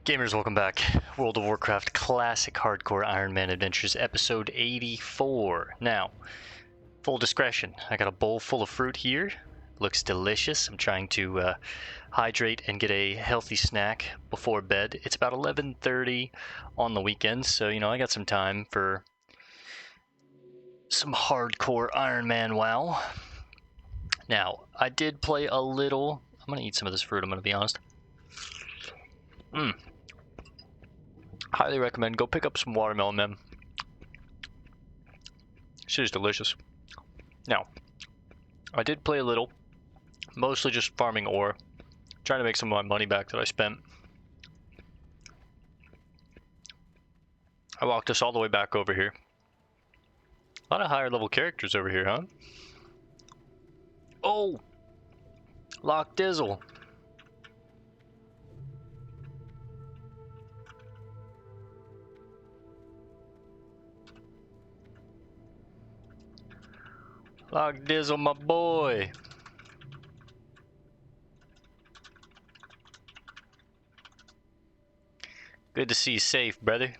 Gamers, welcome back. World of Warcraft Classic Hardcore Ironman Adventures, episode 84. Now, full discretion, I got a bowl full of fruit here. Looks delicious. I'm trying to hydrate and get a healthy snack before bed. It's about 11:30 on the weekend, so, I got some time for some hardcore Ironman WoW. Now, I did play a little. I'm going to eat some of this fruit, I'm going to be honest. Highly recommend. Go pick up some watermelon, man. Shit is delicious. Now, I did play a little. Mostly just farming ore. Trying to make some of my money back that I spent. I walked us all the way back over here. A lot of higher level characters over here, huh? Oh! Lock Dizzle. Lock Dizzle, my boy. Good to see you safe, brother.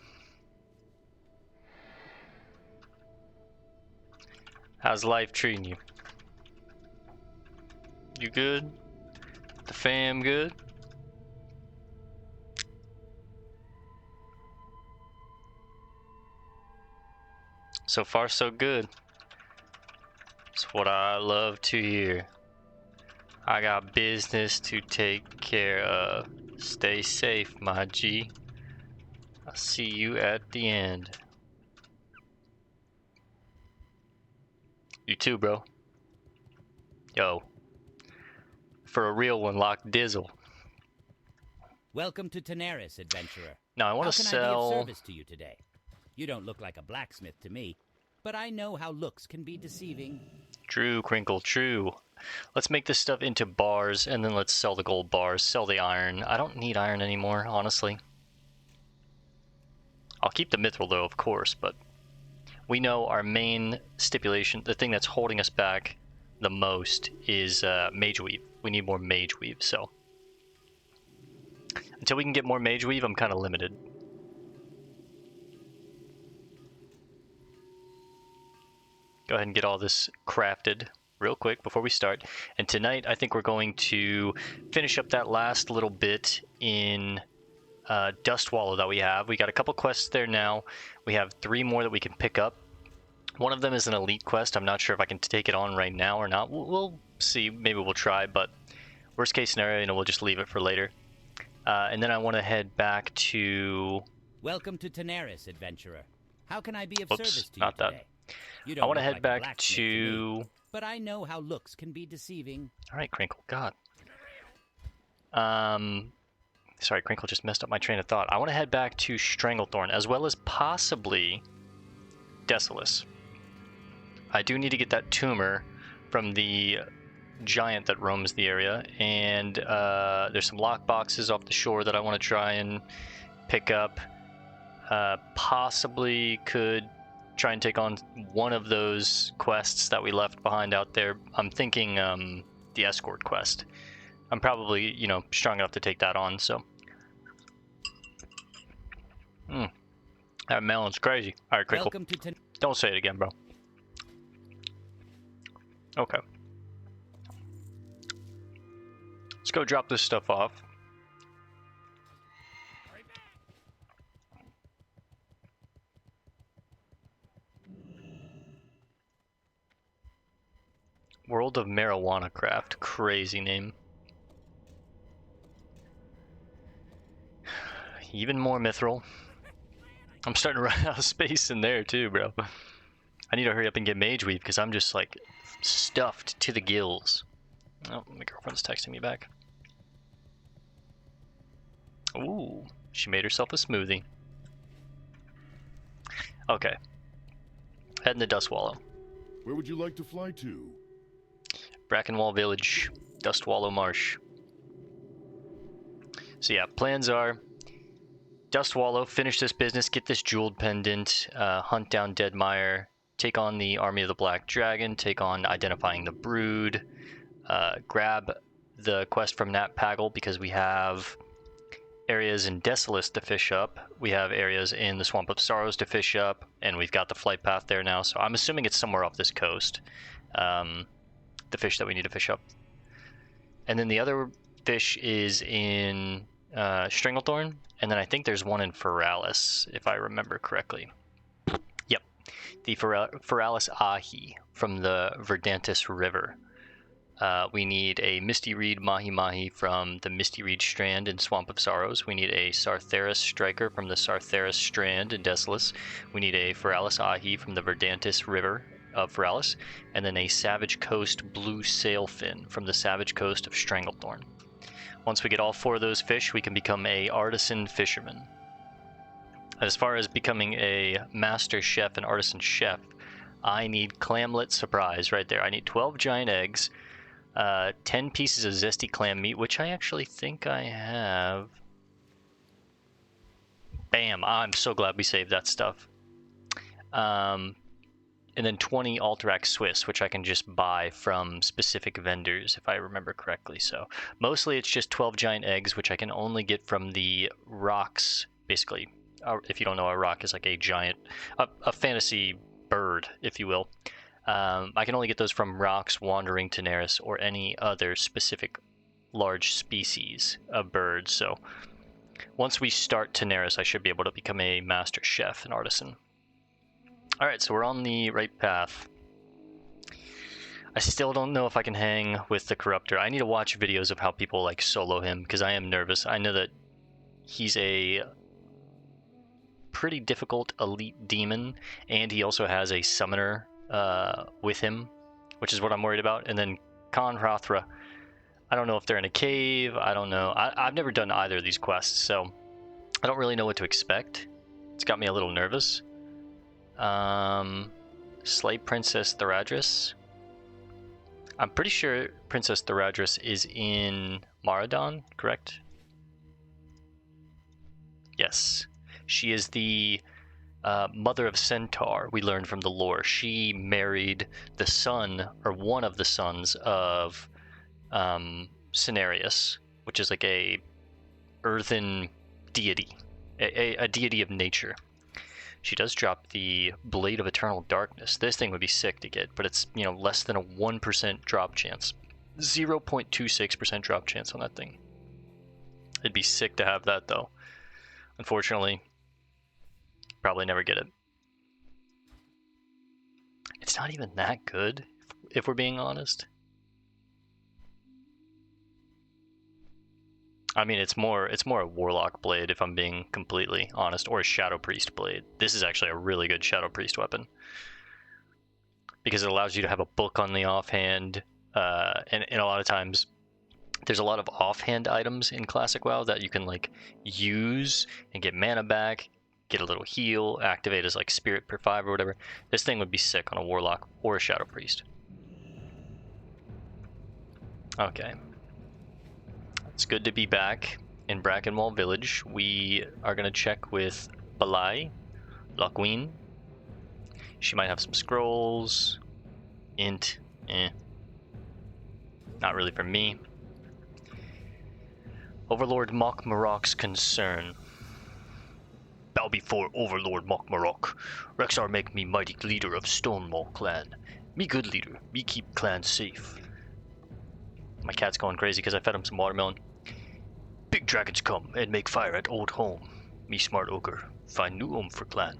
How's life treating you? You good? The fam good? So far, so good. That's what I love to hear. I got business to take care of. Stay safe, my G. I'll see you at the end. You too, bro. Yo. For a real one, Lock Dizzle. Welcome to Tenaris, adventurer. Now I want to sell. How can I be of service to you today? You don't look like a blacksmith to me, but I know how looks can be deceiving. True, Crinkle, true. Let's make this stuff into bars, and then let's sell the gold bars, sell the iron. I don't need iron anymore, honestly. I'll keep the mithril, though, of course, but we know our main stipulation, the thing that's holding us back the most, is mage weave. We need more mage weave, so until we can get more mage weave, I'm kind of limited. Go ahead and get all this crafted real quick before we start. And tonight, I think we're going to finish up that last little bit in Dust Wallow that we have. We got a couple quests there now. We have 3 more that we can pick up. One of them is an elite quest. I'm not sure if I can take it on right now or not. We'll see. Maybe we'll try, but worst case scenario, we'll just leave it for later. And then I want to head back to... Welcome to Tenaris, adventurer. How can I be of service to you not today? That. I want to head back to... me, but I know how looks can be deceiving. All right, Crinkle. God. Sorry, Crinkle just messed up my train of thought. I want to head back to Stranglethorn, as well as possibly Desolus. I do need to get that tumor from the giant that roams the area, and there's some lock boxes off the shore that I want to try and pick up. Possibly could try and take on one of those quests that we left behind out there. I'm thinking the escort quest. I'm probably, strong enough to take that on, so. That melon's crazy. All right, Crinkle. Don't say it again, bro. Okay. Let's go drop this stuff off. World of Marijuana Craft. Crazy name. Even more mithril. I'm starting to run out of space in there too, bro. I need to hurry up and get mage weave because I'm just like stuffed to the gills. Oh, my girlfriend's texting me back. Ooh, she made herself a smoothie. Okay. Heading to Dust Wallow. Where would you like to fly to? Brackenwall Village, Dust Wallow Marsh. So yeah, plans are Dust Wallow, finish this business, get this jeweled pendant, hunt down Deadmire, take on the Army of the Black Dragon, take on Identifying the Brood, grab the quest from Nat Pagel because we have areas in Desolus to fish up. We have areas in the Swamp of Sorrows to fish up, and we've got the flight path there now, so I'm assuming it's somewhere off this coast, the fish that we need to fish up. And then the other fish is in Stranglethorn, and then I think there's one in Feralis, if I remember correctly. Yep, the Feralis Ahi from the Verdantis River. We need a Misty Reed Mahi Mahi from the Misty Reed Strand in Swamp of Sorrows. We need a Sartheris Striker from the Sartheris Strand in Desolus. We need a Feralis Ahi from the Verdantis River of Feralis. And then a Savage Coast Blue Sailfin from the Savage Coast of Stranglethorn. Once we get all 4 of those fish, we can become a Artisan Fisherman. As far as becoming a Master Chef and Artisan Chef, I need Clamlet Surprise right there. I need 12 giant eggs, 10 pieces of zesty clam meat, which I actually think I have. Bam! I'm so glad we saved that stuff. And then 20 Alterac Swiss, which I can just buy from specific vendors, if I remember correctly. So mostly it's just 12 giant eggs, which I can only get from the rocks, basically. If you don't know, a rock is like a giant, a fantasy bird, if you will. I can only get those from rocks, wandering Tenaris, or any other specific large species of birds. So once we start Tenaris, I should be able to become a Master Chef and Artisan. Alright, so we're on the right path. I still don't know if I can hang with the Corruptor. I need to watch videos of how people like solo him, because I am nervous. I know that he's a pretty difficult elite demon, and he also has a summoner with him, which is what I'm worried about. And then Khan Hrothra, I don't know if they're in a cave. I don't know. I've never done either of these quests, so I don't really know what to expect. It's got me a little nervous. Slay Princess Theradris. I'm pretty sure Princess Theradris is in Maradon, correct? Yes. She is the mother of Centaur, we learned from the lore. She married the son, or one of the sons of Cenarius, which is like a earthen deity, a deity of nature. She does drop the Blade of Eternal Darkness. This thing would be sick to get, but it's, you know, less than a 1% drop chance. 0.26% drop chance on that thing. It'd be sick to have that, though. Unfortunately, probably never get it. It's not even that good, if we're being honest. I mean, it's more a Warlock blade, if I'm being completely honest, or a Shadow Priest blade. This is actually a really good Shadow Priest weapon, because it allows you to have a book on the offhand, and a lot of times there's a lot of offhand items in Classic WoW that you can like use and get mana back, get a little heal, activate as like Spirit per 5 or whatever. This thing would be sick on a Warlock or a Shadow Priest. Okay. It's good to be back in Brackenwall Village. We are going to check with Balai, Loqueen. She might have some scrolls. Int, not really for me. Overlord Mok Marok's concern. Bow before Overlord Mok Marok. Rexar make me mighty leader of Stonemaul clan. Me good leader, me keep clan safe. My cat's going crazy because I fed him some watermelon. Big dragons come and make fire at old home. Me smart ogre, find new home for clan.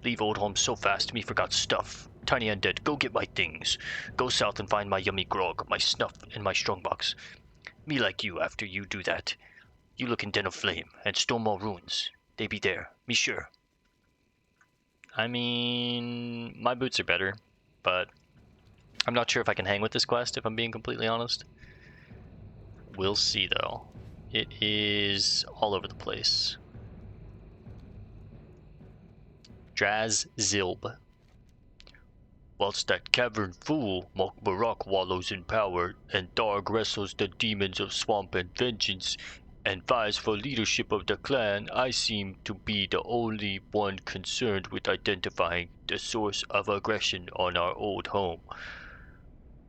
Leave old home so fast me forgot stuff. Tiny undead, go get my things. Go south and find my yummy grog, my snuff, and my strongbox. Me like you after you do that. You look in Den of Flame and Stonemaul ruins. They be there, me sure. I mean, my boots are better, but I'm not sure if I can hang with this quest, if I'm being completely honest. We'll see, though. It is all over the place. Draz Zilb. Whilst that cavern fool, Mok Marok, wallows in power, and Darg wrestles the demons of swamp and vengeance, and vies for leadership of the clan, I seem to be the only one concerned with identifying the source of aggression on our old home.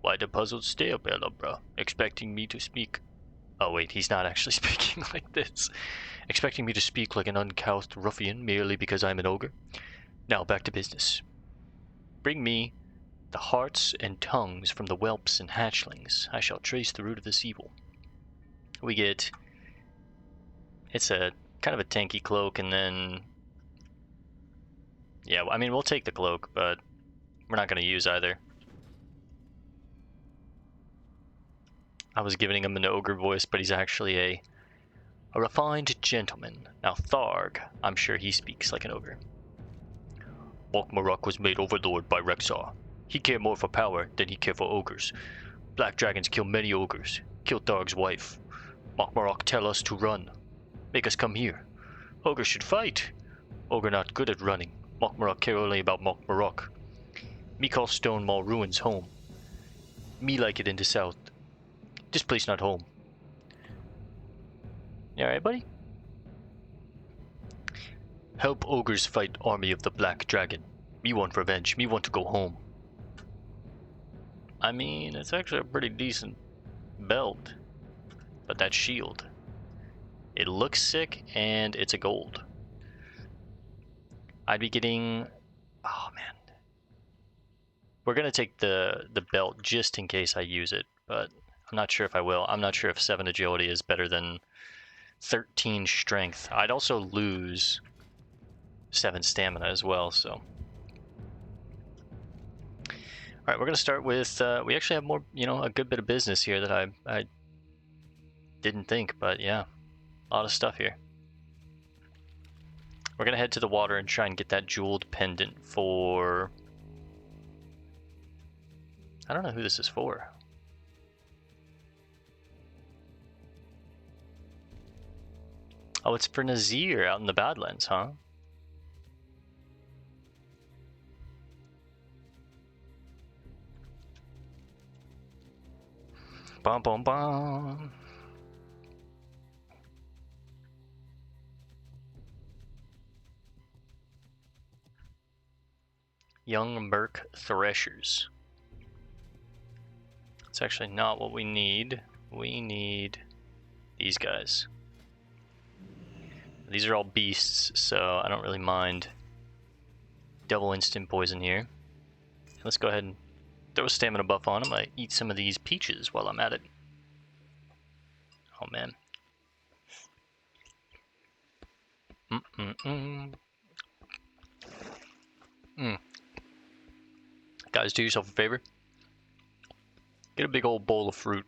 Why the puzzled stare, Bellumbra, expecting me to speak Oh wait, he's not actually speaking like this. Expecting me to speak like an uncouth ruffian merely because I'm an ogre? Now back to business. Bring me the hearts and tongues from the whelps and hatchlings. I shall trace the root of this evil. We get... It's a kind of a tanky cloak, and then... Yeah, I mean, we'll take the cloak, but we're not going to use either. I was giving him an ogre voice, but he's actually a refined gentleman. Now Tharg, I'm sure he speaks like an ogre. Muck was made overlord by Rexar. He cared more for power than he cared for ogres. Black dragons kill many ogres. Kill Tharg's wife. Muck tell us to run. Make us come here. Ogre should fight. Ogre not good at running. Muck care only about Muck. Me call Stone Mall ruins home. Me like it in the south. This place not home. You alright, buddy? Help ogres fight army of the black dragon. Me want revenge. Me want to go home. I mean, it's actually a pretty decent belt. But that shield. It looks sick, and it's a gold. I'd be getting... Oh, man. We're going to take the belt just in case I use it, but I'm not sure if I will. I'm not sure if 7 agility is better than 13 strength. I'd also lose 7 stamina as well, so... Alright, we're going to start with... we actually have more, a good bit of business here that I didn't think, but yeah. A lot of stuff here. We're going to head to the water and try and get that jeweled pendant for... I don't know who this is for. Oh, it's for Nazir out in the Badlands, huh? Bum bum bum. Young Merc Threshers. It's actually not what we need. We need these guys. These are all beasts, so I don't really mind double instant poison here. Let's go ahead and throw a stamina buff on him. I eat some of these peaches while I'm at it. Oh man. Guys, do yourself a favor. Get a big old bowl of fruit.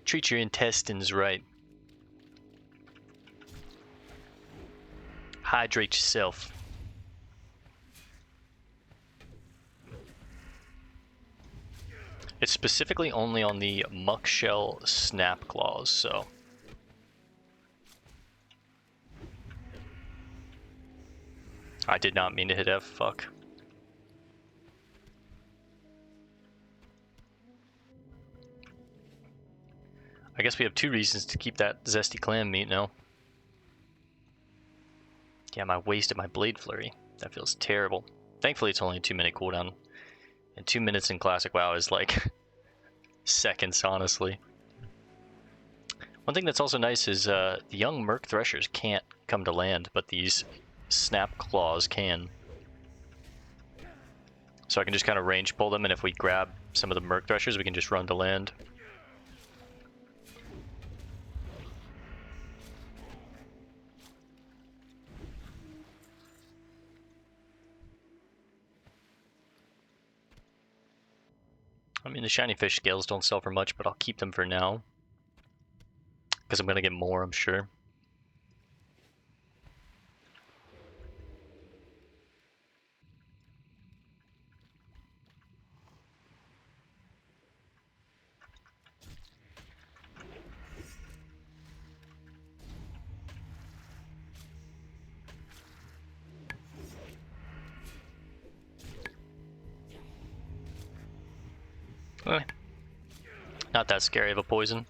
Treat your intestines right. Hydrate yourself. It's specifically only on the Muckshell snap claws, so... I did not mean to hit F, fuck. I guess we have 2 reasons to keep that zesty clam meat now. Yeah, I wasted my blade flurry. That feels terrible. Thankfully it's only a 2-minute cooldown. And 2 minutes in Classic WoW is like seconds, honestly. One thing that's also nice is the young Merc Threshers can't come to land, but these snap claws can. So I can just kind of range pull them, and if we grab some of the Merc Threshers, we can just run to land. I mean, the shiny fish scales don't sell for much, but I'll keep them for now. Because I'm going to get more, I'm sure. Not that scary of a poison.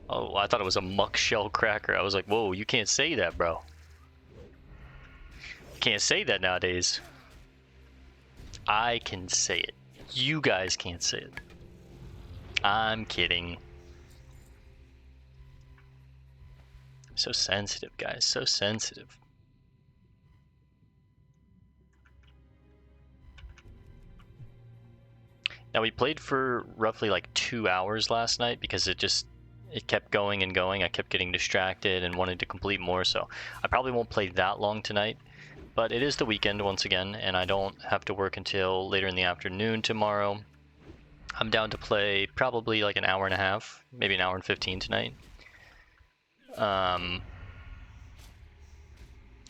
Oh, I thought it was a Muckshell cracker. I was like, whoa, you can't say that, bro. You can't say that nowadays. I can say it. You guys can't say it. I'm kidding. So sensitive, guys. So sensitive. Now, we played for roughly like 2 hours last night because it kept going and going. I kept getting distracted and wanted to complete more, so I probably won't play that long tonight. But it is the weekend once again, and I don't have to work until later in the afternoon tomorrow. I'm down to play probably like an hour and a half, maybe an hour and 15 tonight. I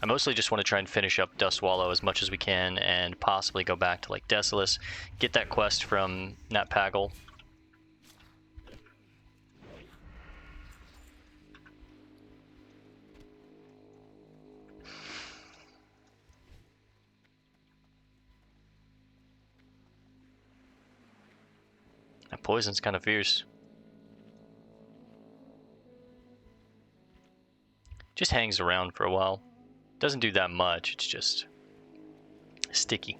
mostly just want to try and finish up Dustwallow as much as we can and possibly go back to like Desolus, get that quest from Nat Pagel. That poison's kind of fierce. Just hangs around for a while. Doesn't do that much, it's just sticky.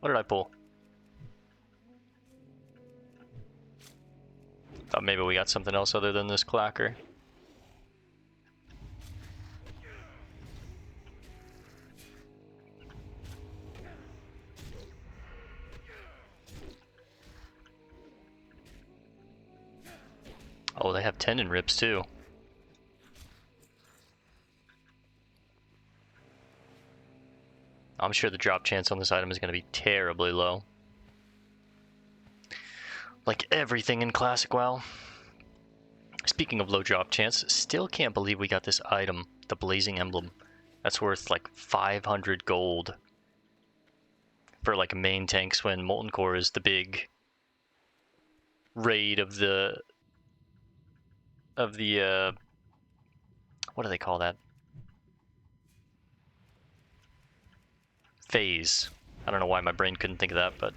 What did I pull? Thought maybe we got something else other than this clacker. Oh, they have tendon rips too. I'm sure the drop chance on this item is going to be terribly low. Like everything in Classic WoW. Speaking of low drop chance, still can't believe we got this item, the Blazing Emblem. That's worth like 500 gold. For like main tanks when Molten Core is the big raid of the what do they call that? Phase. I don't know why my brain couldn't think of that, but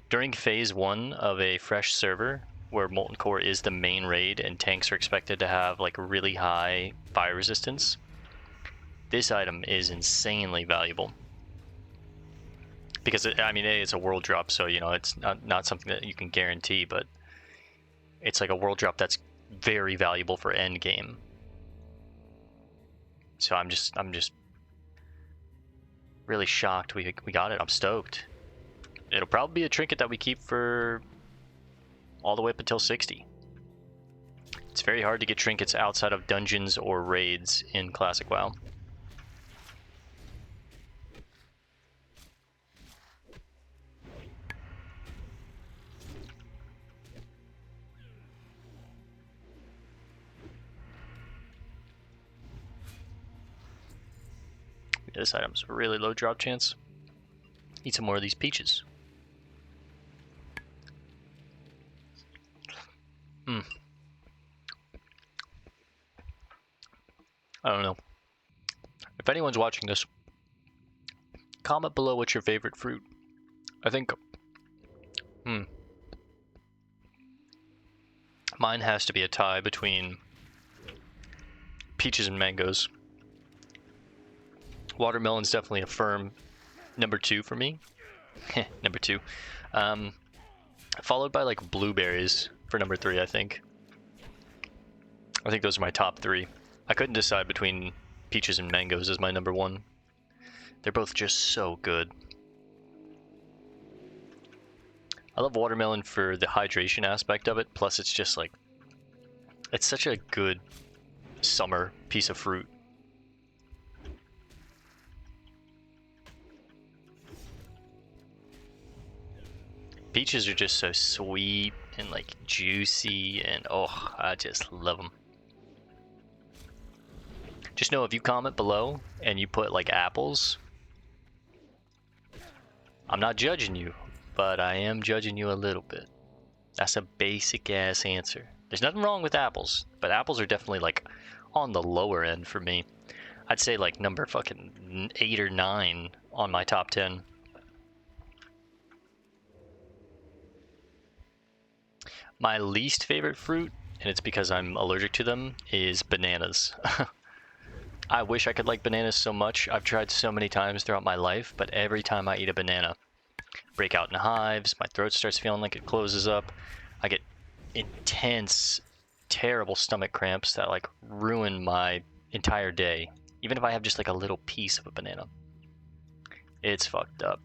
during phase 1 of a fresh server where Molten Core is the main raid and tanks are expected to have like really high fire resistance, this item is insanely valuable. Because I mean, it's a world drop, so you know it's not something that you can guarantee, but it's like a world drop that's very valuable for end game. So I'm just really shocked we got it. I'm stoked. It'll probably be a trinket that we keep for all the way up until 60. It's very hard to get trinkets outside of dungeons or raids in Classic WoW. This item's a really low drop chance. Eat some more of these peaches. I don't know. If anyone's watching this, comment below what's your favorite fruit. I think mine has to be a tie between peaches and mangoes. Watermelon's definitely a firm number 2 for me. Number 2. Followed by like blueberries for number 3, I think. I think those are my top 3. I couldn't decide between peaches and mangoes as my number 1. They're both just so good. I love watermelon for the hydration aspect of it, plus it's just like, it's such a good summer piece of fruit. Peaches are just so sweet and like juicy, and oh, I just love them. Just know if you comment below and you put like apples, I'm not judging you, but I am judging you a little bit. That's a basic ass answer. There's nothing wrong with apples, but apples are definitely like on the lower end for me. I'd say like number fucking 8 or 9 on my top 10. My least favorite fruit, and it's because I'm allergic to them, is bananas. I wish I could like bananas so much. I've tried so many times throughout my life, but every time I eat a banana, break out in hives. My throat starts feeling like it closes up. I get intense, terrible stomach cramps that like ruin my entire day. Even if I have just like a little piece of a banana. It's fucked up.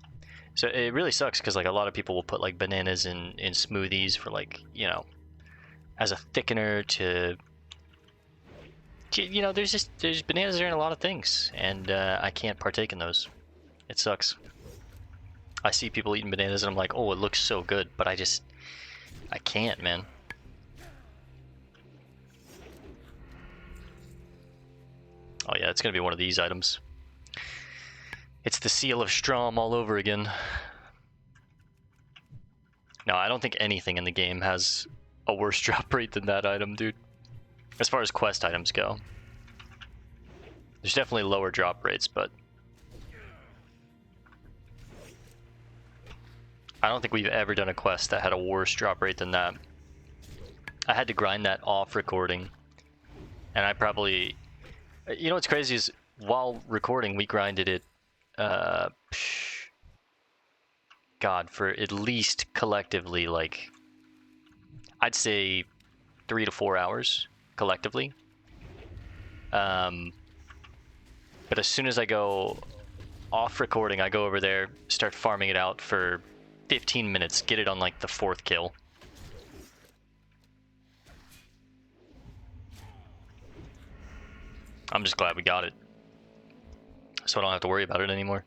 So it really sucks because like a lot of people will put like bananas in smoothies for like, you know, as a thickener to, you know, there's bananas are in a lot of things, and I can't partake in those. It sucks. I see people eating bananas and I'm like, oh, it looks so good, but I can't, man. Oh yeah, it's gonna be one of these items. It's the Seal of Strom all over again. No, I don't think anything in the game has a worse drop rate than that item, dude. As far as quest items go. There's definitely lower drop rates, but I don't think we've ever done a quest that had a worse drop rate than that. I had to grind that off recording, and I probably... You know what's crazy is, while recording, we grinded it, God, for at least collectively, like, I'd say 3 to 4 hours, collectively. But as soon as I go off recording, I go over there, start farming it out for 15 minutes, get it on like the 4th kill. I'm just glad we got it, so I don't have to worry about it anymore.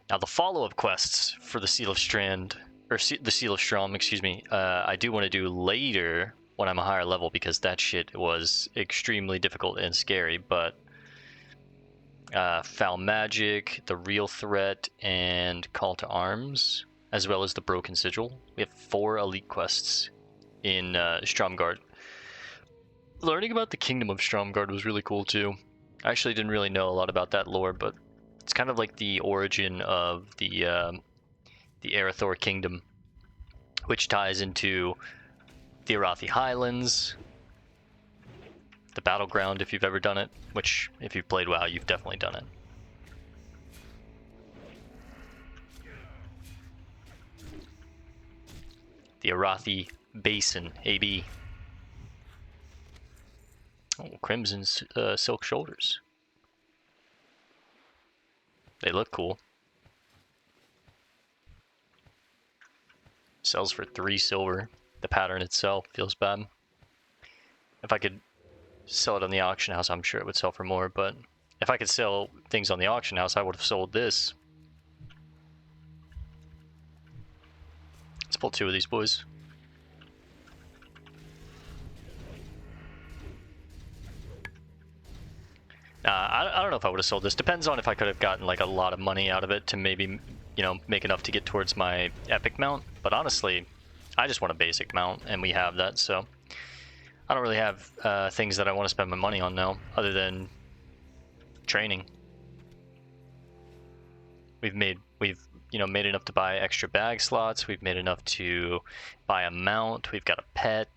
Now the follow-up quests for the Seal of Strand, or the Seal of Strom, excuse me, I do want to do later when I'm a higher level, because that shit was extremely difficult and scary. But Foul Magic, the Real Threat, and Call to Arms, as well as the Broken Sigil. We have 4 elite quests in Stromgarde. Learning about the Kingdom of Stromgarde was really cool too. I actually didn't really know a lot about that lore, but it's kind of like the origin of the Arathor Kingdom, which ties into the Arathi Highlands, the Battleground if you've ever done it, which if you've played WoW, you've definitely done it. The Arathi Basin, AB. Oh, Crimson Silk Shoulders. They look cool. Sells for 3 silver. The pattern itself feels bad. If I could sell it on the auction house, I'm sure it would sell for more, but if I could sell things on the auction house, I would have sold this. Let's pull 2 of these boys. I don't know if I would have sold this. Depends on if I could have gotten like a lot of money out of it to maybe, you know, make enough to get towards my epic mount. But honestly, I just want a basic mount, and we have that, so I don't really have things that I want to spend my money on now, other than training. We've made enough to buy extra bag slots. We've made enough to buy a mount. We've got a pet.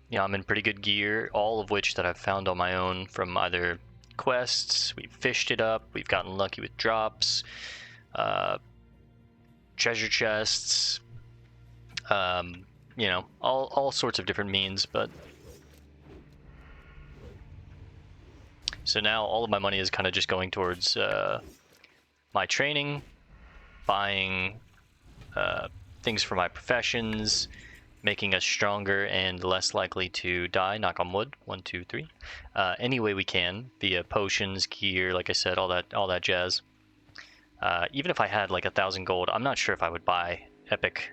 You know, I'm in pretty good gear, all of which that I've found on my own from either quests. We've fished it up. We've gotten lucky with drops, treasure chests, you know, all sorts of different means. But so now all of my money is kind of just going towards my training, buying things for my professions, making us stronger and less likely to die, knock on wood, 1, 2, 3, any way we can, via potions, gear, like I said, all that jazz. Even if I had like 1,000 gold, I'm not sure if I would buy epic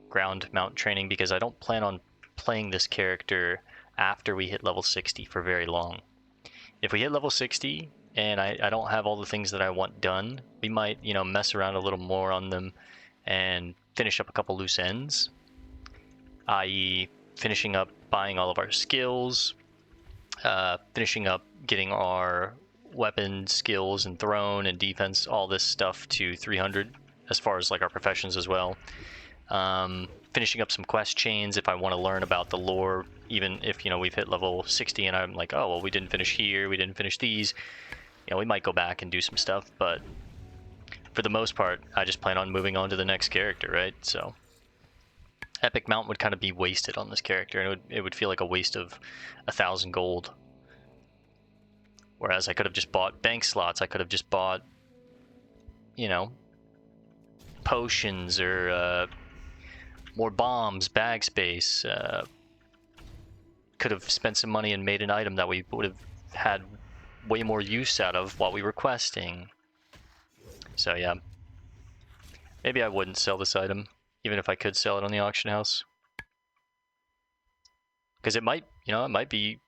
ground mount training, because I don't plan on playing this character after we hit level 60 for very long. If we hit level 60 and I don't have all the things that I want done, we might, you know, mess around a little more on them and finish up a couple loose ends, i.e. finishing up buying all of our skills, finishing up getting our weapon skills and thrown and defense, all this stuff to 300 as far as like our professions as well. Finishing up some quest chains if I want to learn about the lore, even if, you know, we've hit level 60 and I'm like, oh, well, we didn't finish here, we didn't finish these. You know, we might go back and do some stuff, but for the most part, I just plan on moving on to the next character, right? So epic mount would kind of be wasted on this character, and it would feel like a waste of 1,000 gold. Whereas I could have just bought bank slots. I could have just bought, you know, potions or more bombs, bag space. Could have spent some money and made an item that we would have had way more use out of while we were questing. So yeah, maybe I wouldn't sell this item, even if I could sell it on the auction house. Because it might, you know, it might be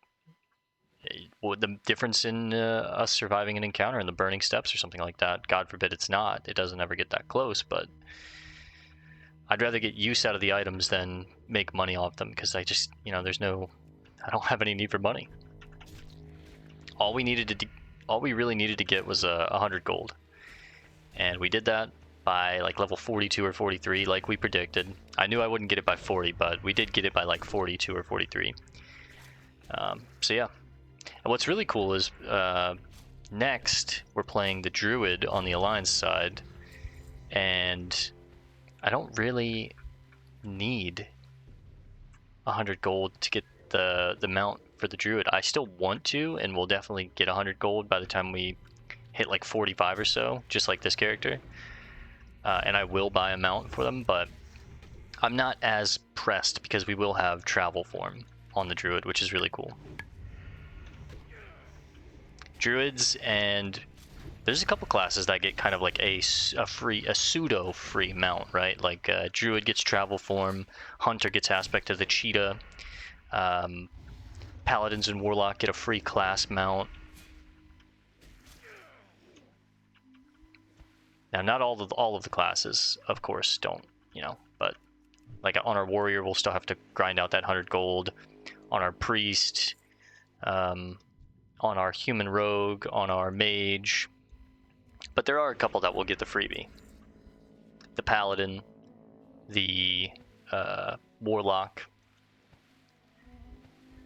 the difference in us surviving an encounter in the burning steppes or something like that. God forbid it's not. It doesn't ever get that close, but I'd rather get use out of the items than make money off them, because I just, you know, I don't have any need for money. All we really needed to get was 100 gold, and we did that by like level 42 or 43, like we predicted. I knew I wouldn't get it by 40, but we did get it by like 42 or 43. So yeah. And what's really cool is next we're playing the druid on the alliance side, and I don't really need 100 gold to get the mount for the druid. I still want to, and we'll definitely get 100 gold by the time we hit like 45 or so, just like this character. And I will buy a mount for them, but I'm not as pressed because we will have travel form on the druid, which is really cool. Druids, and there's a couple classes that get kind of like a pseudo free mount, right? Like druid gets travel form, hunter gets aspect of the cheetah, paladins and warlock get a free class mount. Now, not all of the classes, of course, don't, you know, but like on our warrior, we'll still have to grind out that 100 gold. On our priest, on our human rogue, on our mage. But there are a couple that will get the freebie. The paladin, the warlock,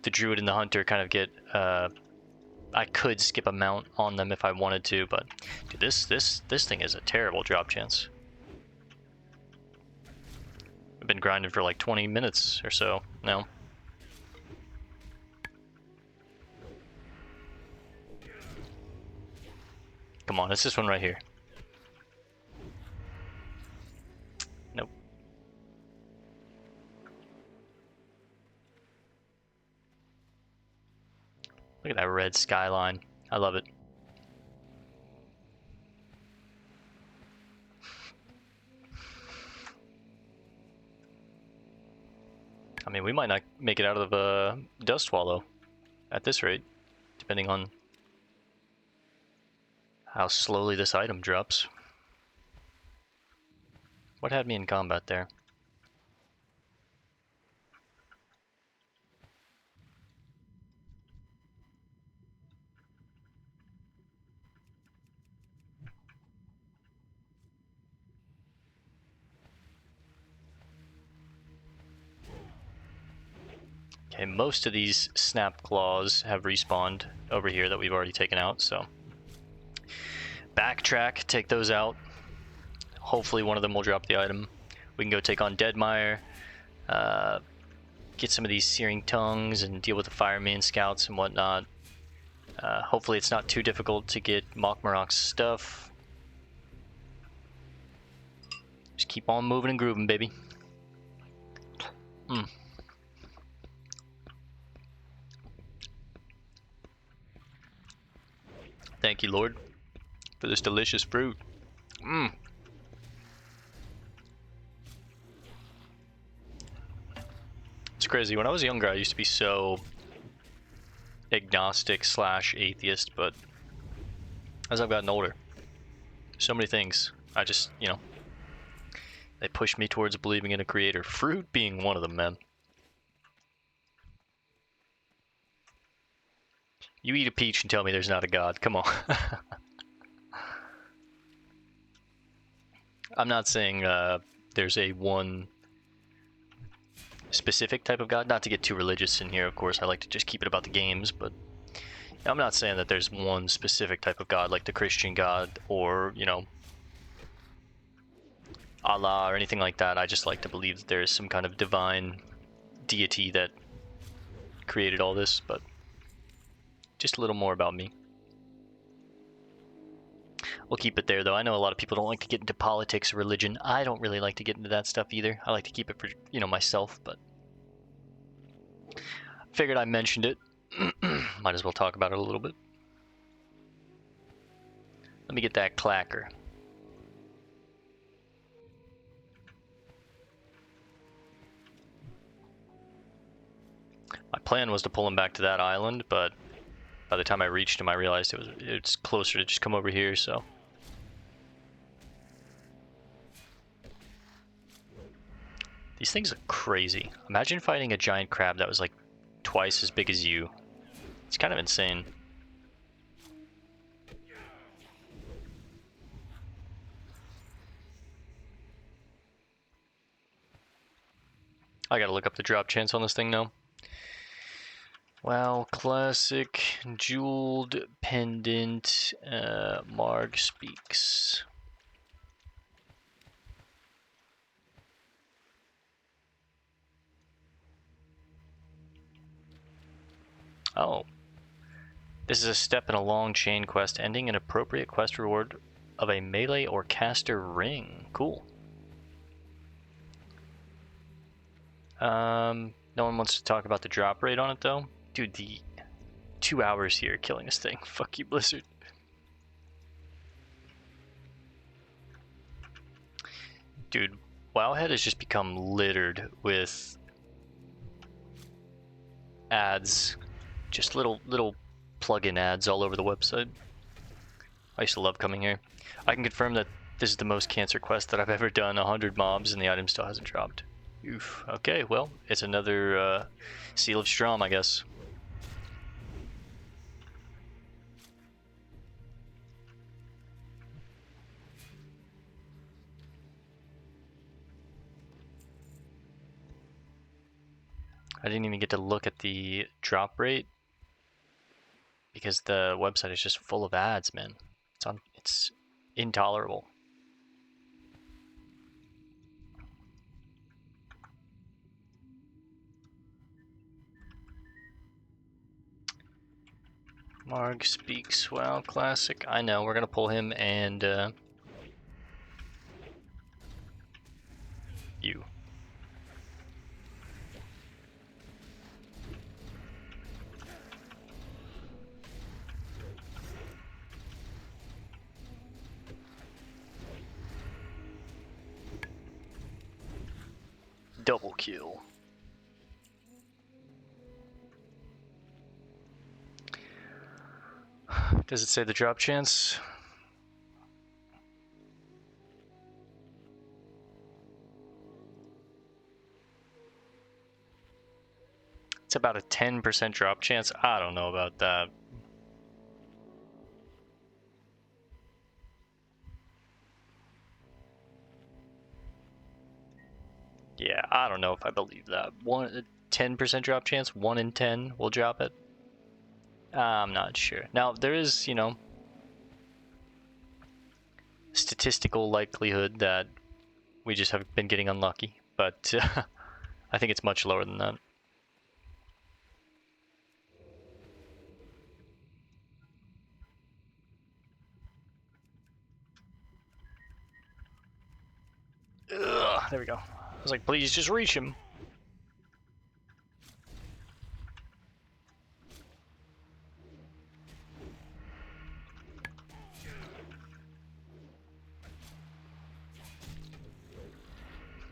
the druid, and the hunter kind of get. I could skip a mount on them if I wanted to, but dude, this thing is a terrible drop chance. I've been grinding for like 20 minutes or so now. Come on, it's this one right here. Nope. Look at that red skyline. I love it. I mean, we might not make it out of Dust Wallow at this rate, depending on how slowly this item drops. What had me in combat there? Okay, most of these snap claws have respawned over here that we've already taken out, so backtrack, take those out. Hopefully one of them will drop the item. We can go take on Deadmire, get some of these Searing Tongues and deal with the Fireman Scouts and whatnot. Hopefully it's not too difficult to get Mokmarok's stuff. Just keep on moving and grooving, baby. Thank you, Lord, for this delicious fruit. It's crazy. When I was younger, I used to be so agnostic / atheist, but as I've gotten older, so many things, I just, you know, they push me towards believing in a creator. Fruit being one of them, man. You eat a peach and tell me there's not a god. Come on. I'm not saying there's a one specific type of god. Not to get too religious in here, of course. I like to just keep it about the games, but I'm not saying that there's one specific type of god, like the Christian god, or, you know, Allah or anything like that. I just like to believe that there is some kind of divine deity that created all this, but just a little more about me. We'll keep it there, though. I know a lot of people don't like to get into politics or religion. I don't really like to get into that stuff either. I like to keep it for, you know, myself, but figured I mentioned it. Might as well talk about it a little bit. Let me get that clacker. My plan was to pull him back to that island, but by the time I reached him, I realized it's closer to just come over here, so. These things are crazy. Imagine fighting a giant crab that was like twice as big as you. It's kind of insane. I gotta look up the drop chance on this thing now. Wow, classic, jeweled pendant, Marg speaks. Oh. This is a step in a long chain quest, ending an appropriate quest reward of a melee or caster ring. Cool. No one wants to talk about the drop rate on it, though. Dude, the 2 hours here killing this thing. Fuck you, Blizzard. Dude, Wowhead has just become littered with ads. Just little plug-in ads all over the website. I used to love coming here. I can confirm that this is the most cancer quest that I've ever done. 100 mobs and the item still hasn't dropped. Oof. Okay, well, it's another Seal of Strom, I guess. I didn't even get to look at the drop rate because the website is just full of ads, man. It's intolerable. Marg speaks. Well, classic. I know. We're gonna pull him and you. Double kill. Does it say the drop chance? It's about a 10% drop chance. I don't know about that. Yeah, I don't know if I believe that. 10% drop chance, 1 in 10 will drop it. I'm not sure. Now, there is, you know, statistical likelihood that we just have been getting unlucky, but I think it's much lower than that. Ugh, there we go. I was like, please just reach him.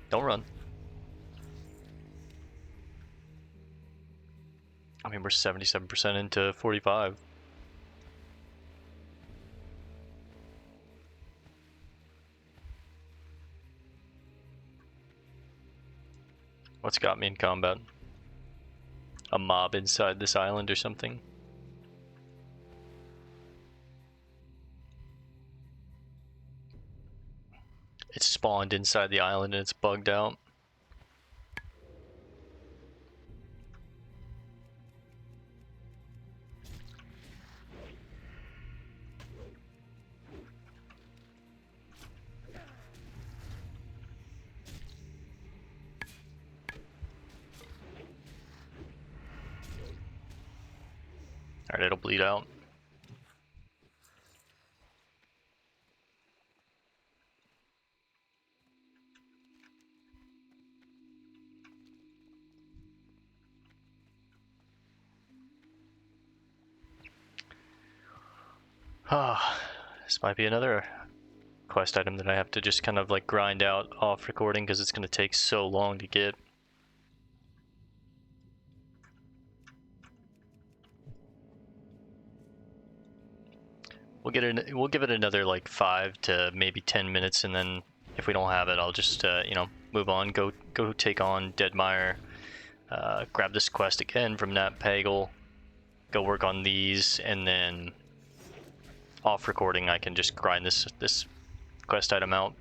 Don't run. I mean, we're 77% into 45. What's got me in combat? A mob inside this island or something? It's spawned inside the island and it's bugged out. Alright, it'll bleed out. Ah, this might be another quest item that I have to just kind of like grind out off recording because it's going to take so long to get. We'll give it another like 5 to maybe 10 minutes, and then if we don't have it, I'll just you know, move on. Go take on Deadmire. Grab this quest again from Nat Pagel. Go work on these, and then off recording I can just grind this quest item out.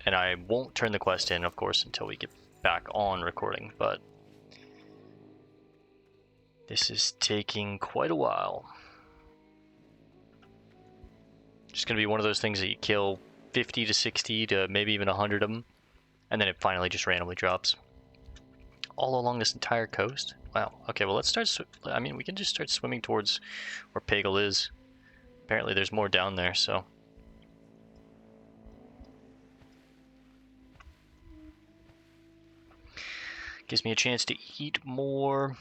And I won't turn the quest in, of course, until we get back on recording. But this is taking quite a while. Just gonna be one of those things that you kill 50 to 60 to maybe even 100 of them, and then it finally just randomly drops. All along this entire coast? Wow. Okay, well let's start, I mean, we can just start swimming towards where Pagel is. Apparently there's more down there, so. Gives me a chance to eat more.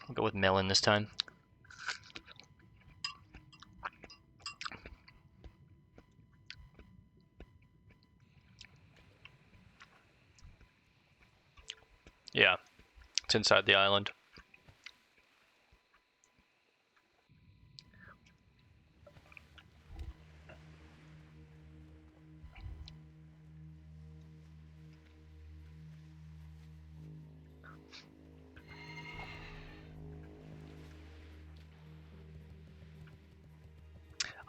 I'll go with melon this time. Yeah, it's inside the island.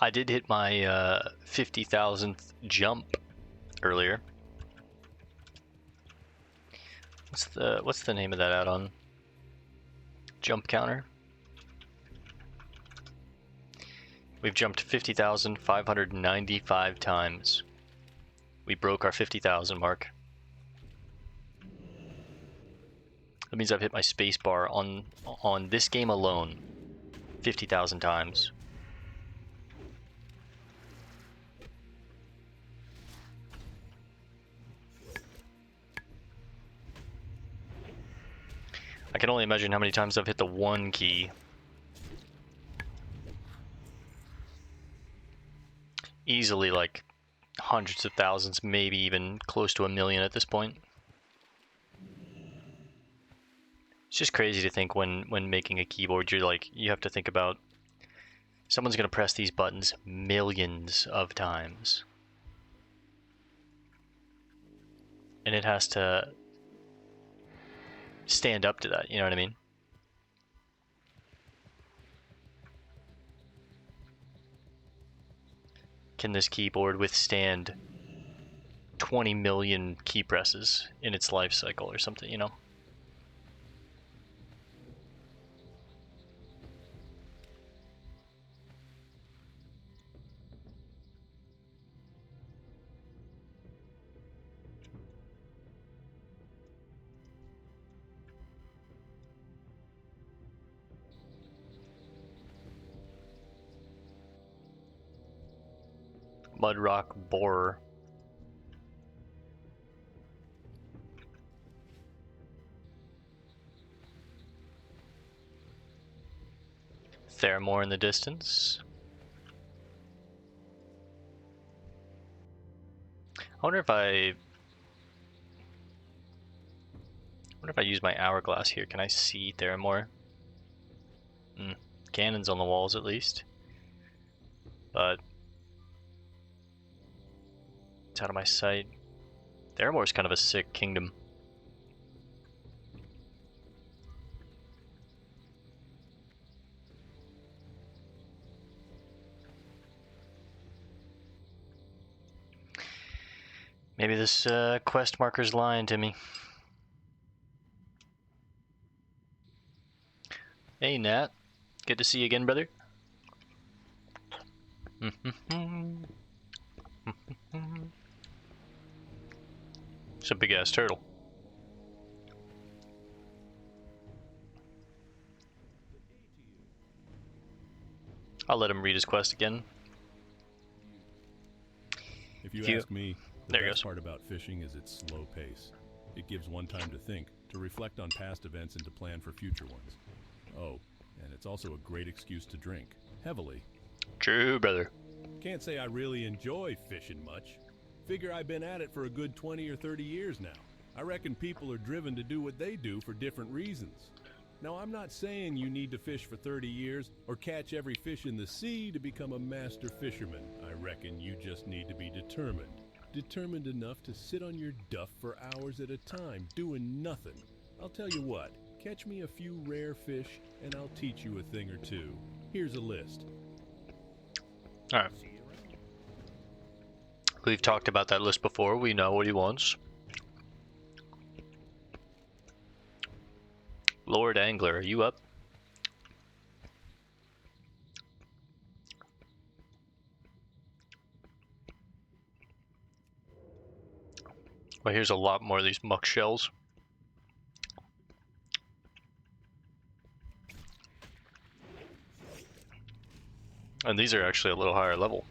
I did hit my 50,000th jump earlier. What's the name of that add-on? Jump counter. We've jumped 50,595 times. We broke our 50,000 mark. That means I've hit my space bar on this game alone 50,000 times. I can only imagine how many times I've hit the 1 key. Easily like hundreds of thousands, maybe even close to 1 million at this point. It's just crazy to think when making a keyboard, you have to think about someone's gonna press these buttons millions of times. And it has to stand up to that, you know what I mean? Can this keyboard withstand 20 million key presses in its life cycle or something, you know? Mudrock borer. Theramore in the distance. I wonder if I use my hourglass here. Can I see Theramore? Cannons on the walls at least. But it's out of my sight. Theramore's kind of a sick kingdom. Maybe this quest marker's lying to me. Hey Nat, good to see you again, brother. It's a big ass turtle. I'll let him read his quest again. If you ask me, the There he best goes. part about fishing is its slow pace. It gives one time to think, to reflect on past events and to plan for future ones. Oh, and it's also a great excuse to drink, heavily. True, brother. Can't say I really enjoy fishing much. Figure I've been at it for a good 20 or 30 years now. I reckon people are driven to do what they do for different reasons. Now, I'm not saying you need to fish for 30 years or catch every fish in the sea to become a master fisherman. I reckon you just need to be determined. Determined enough to sit on your duff for hours at a time, doing nothing. I'll tell you what, catch me a few rare fish and I'll teach you a thing or two. Here's a list. Alright. We've talked about that list before. We know what he wants. Lord Angler, are you up? Well, here's a lot more of these Muckshells. And these are actually a little higher level.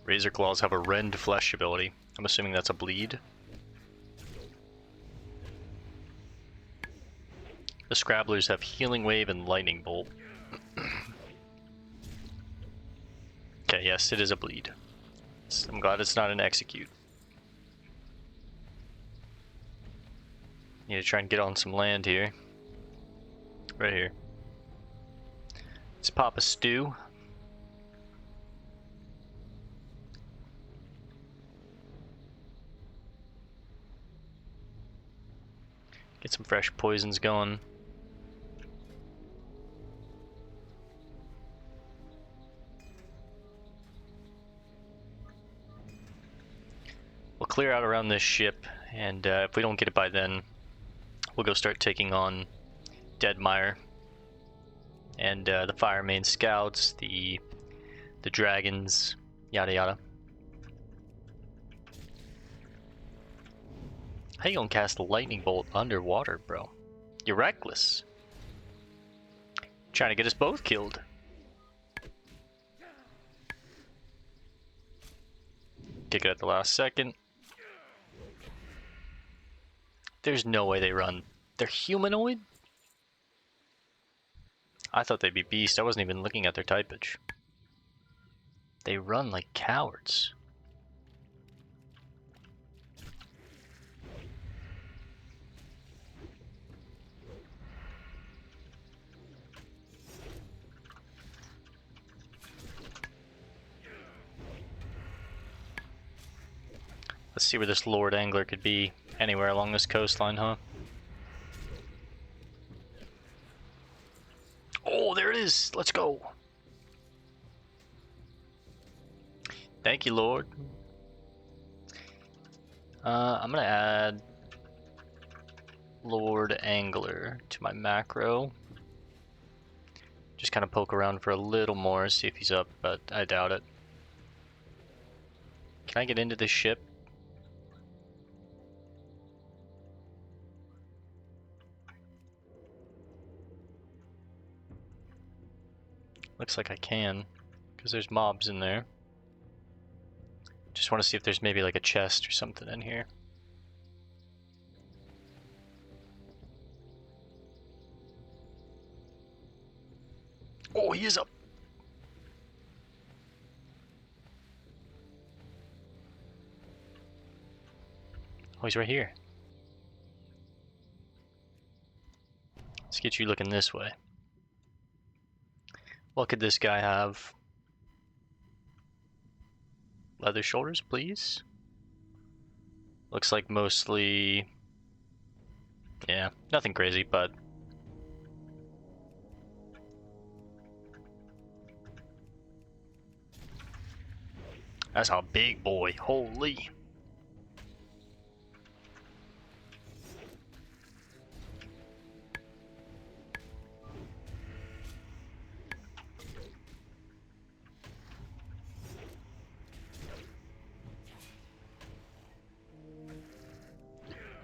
Razor Claws have a rend flesh ability. I'm assuming that's a bleed. The Scrabblers have Healing Wave and Lightning Bolt. Okay, yes, it is a bleed. I'm glad it's not an execute. Need to try and get on some land here. Right here. Let's pop a stew. Get some fresh poisons going. We'll clear out around this ship, and if we don't get it by then, we'll go start taking on Deadmire and the Fire Main Scouts, the dragons, yada yada. How you gonna cast a lightning bolt underwater, bro? You're reckless. Trying to get us both killed. Kick it at the last second. There's no way they run. They're humanoid? I thought they'd be beast. I wasn't even looking at their typage. They run like cowards. Let's see where this Lord Angler could be. Anywhere along this coastline, huh? Oh, there it is! Let's go! Thank you, Lord. I'm gonna add Lord Angler to my macro. Just kind of poke around for a little more, see if he's up, but I doubt it. Can I get into this ship? Looks like I can, because there's mobs in there. Just want to see if there's maybe like a chest or something in here. Oh, he is up! Oh, he's right here. Let's get you looking this way. What could this guy have? Leather shoulders, please. Looks like mostly... yeah, nothing crazy, but... that's a big boy, holy!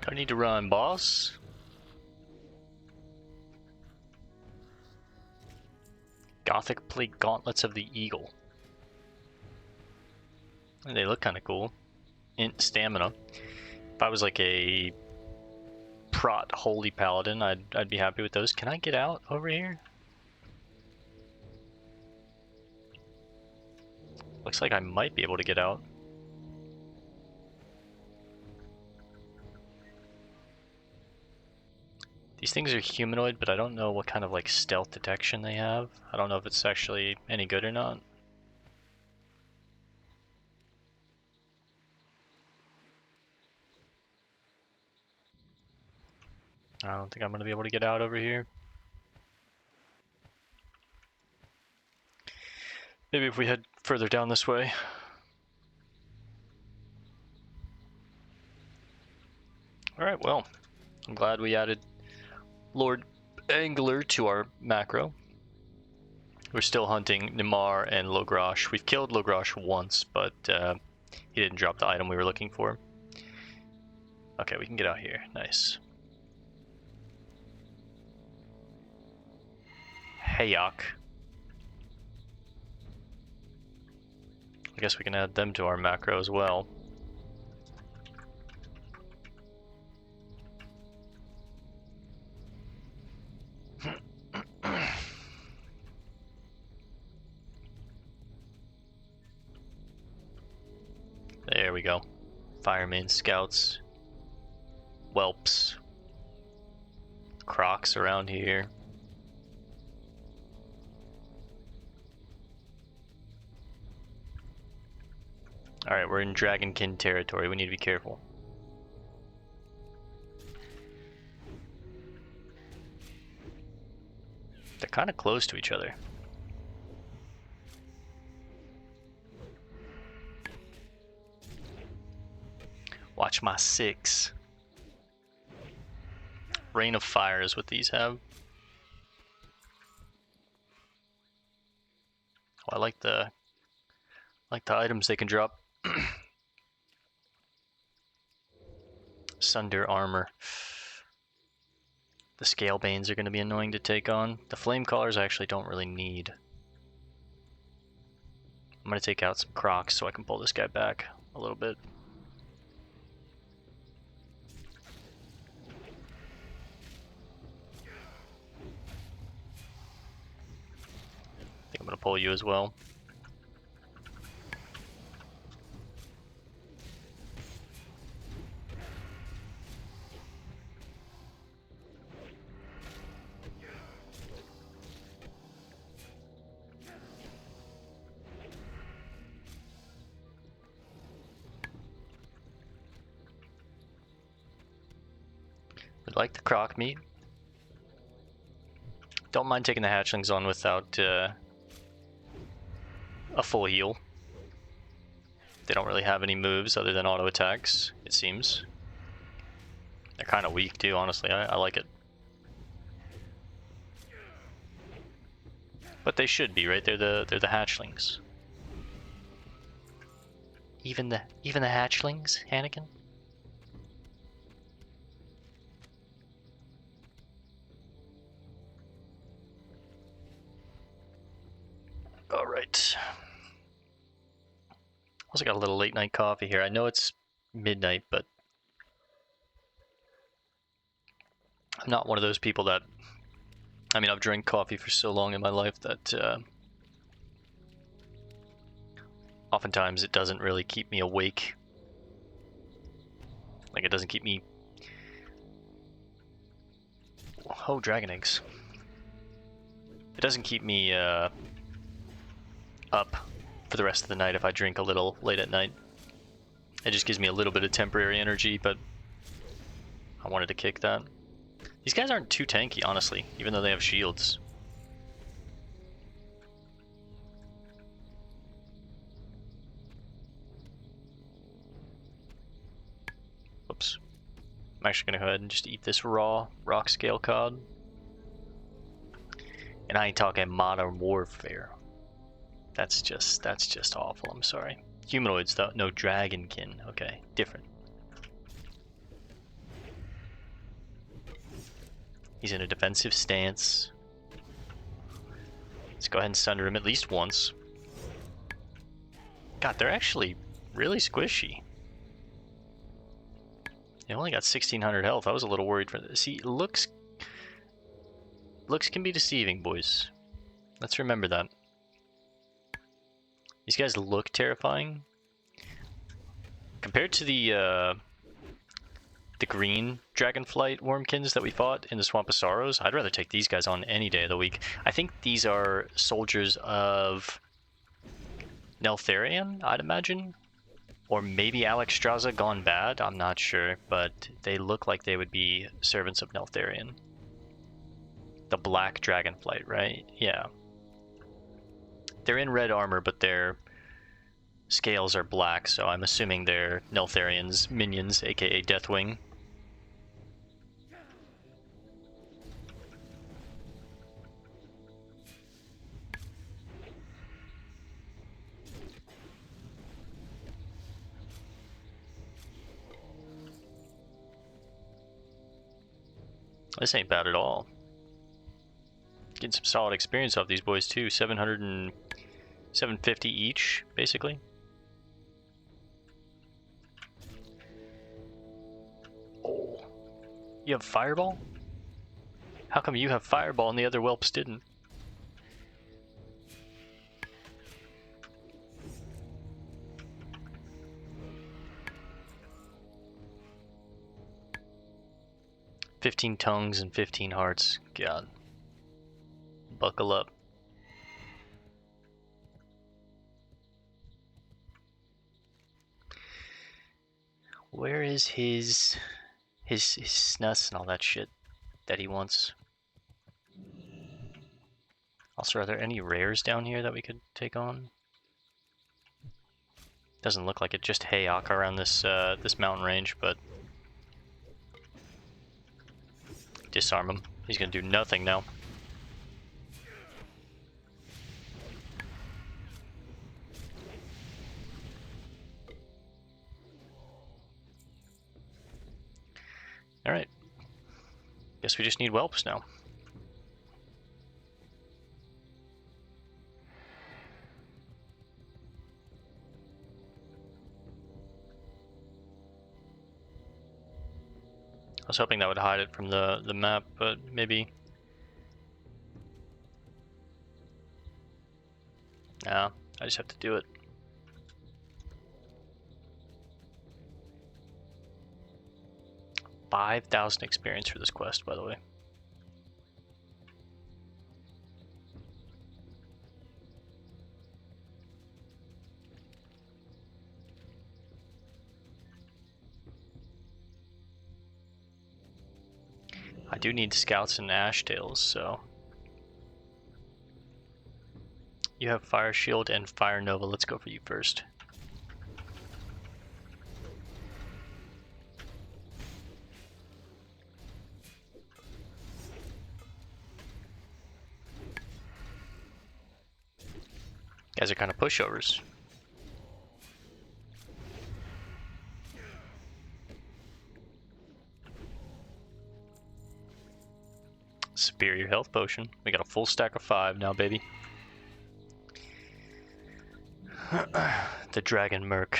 Don't need to run, boss. Gothic plate gauntlets of the eagle. And they look kind of cool. Int stamina. If I was like a prot holy paladin, I'd be happy with those. Can I get out over here? Looks like I might be able to get out. These things are humanoid, but I don't know what kind of like stealth detection they have. I don't know if it's actually any good or not. I don't think I'm going to be able to get out over here. Maybe if we head further down this way. Alright, well, I'm glad we added Lord Angler to our macro. We're still hunting Nimar and Logrash. We've killed Logrash once, but he didn't drop the item we were looking for. Okay, we can get out here. Nice. Hayok. I guess we can add them to our macro as well. There we go. Firemen, scouts, whelps, crocs around here. Alright, we're in dragonkin territory. We need to be careful. They're kind of close to each other. Watch my 6. Rain of Fire is what these have. Oh, I like the items they can drop. Sunder armor. The Scalebanes are going to be annoying to take on. The Flame Callers I actually don't really need. I'm going to take out some crocs so I can pull this guy back a little bit. I think I'm going to pull you as well. We like the croc meat. Don't mind taking the hatchlings on without a full heal. They don't really have any moves other than auto attacks, it seems. They're kind of weak too, honestly. I like it. But they should be, right? They're the hatchlings. Even the hatchlings, Anakin? Alright. Also got a little late night coffee here. I know it's midnight, but I'm not one of those people that... I mean, I've drank coffee for so long in my life that oftentimes it doesn't really keep me awake. Like, it doesn't keep me... Oh, dragon eggs. It doesn't keep me up for the rest of the night if I drink a little late at night. It just gives me a little bit of temporary energy, but I wanted to kick that. These guys aren't too tanky, honestly, even though they have shields. Whoops. I'm actually gonna go ahead and just eat this raw rock scale cod. And I ain't talking modern warfare. That's just awful, I'm sorry. Humanoids though, no dragonkin, okay, different. He's in a defensive stance. He's go ahead and sunder him at least once. God, they're actually really squishy. They only got 1600 health. I was a little worried for this. See, looks can be deceiving, boys. Let's remember that. These guys look terrifying. Compared to the green dragonflight wormkins that we fought in the Swamp of Sorrows, I'd rather take these guys on any day of the week. I think these are soldiers of Neltharion, I'd imagine. Or maybe Alexstrasza gone bad, I'm not sure, but they look like they would be servants of Neltharion. The black dragonflight, right? Yeah. They're in red armor, but their scales are black, so I'm assuming they're Neltharion's minions, aka Deathwing. This ain't bad at all. Getting some solid experience off these boys too. 750 each, basically. Oh, you have Fireball? How come you have Fireball and the other whelps didn't? "15 tongues and 15 hearts." God. Buckle up. Where is his snus and all that shit that he wants? Also, are there any rares down here that we could take on? Doesn't look like it. Just Hayok around this this mountain range, but disarm him. He's gonna do nothing now. Alright. Guess we just need whelps now. I was hoping that would hide it from the map, but maybe. Nah, I just have to do it. $5,000 experience for this quest, by the way. I do need scouts and ashtails, so. You have Fire Shield and Fire Nova. Let's go for you first. Guys are kind of pushovers. Superior health potion. We got a full stack of 5 now, baby. The Dragon Merc.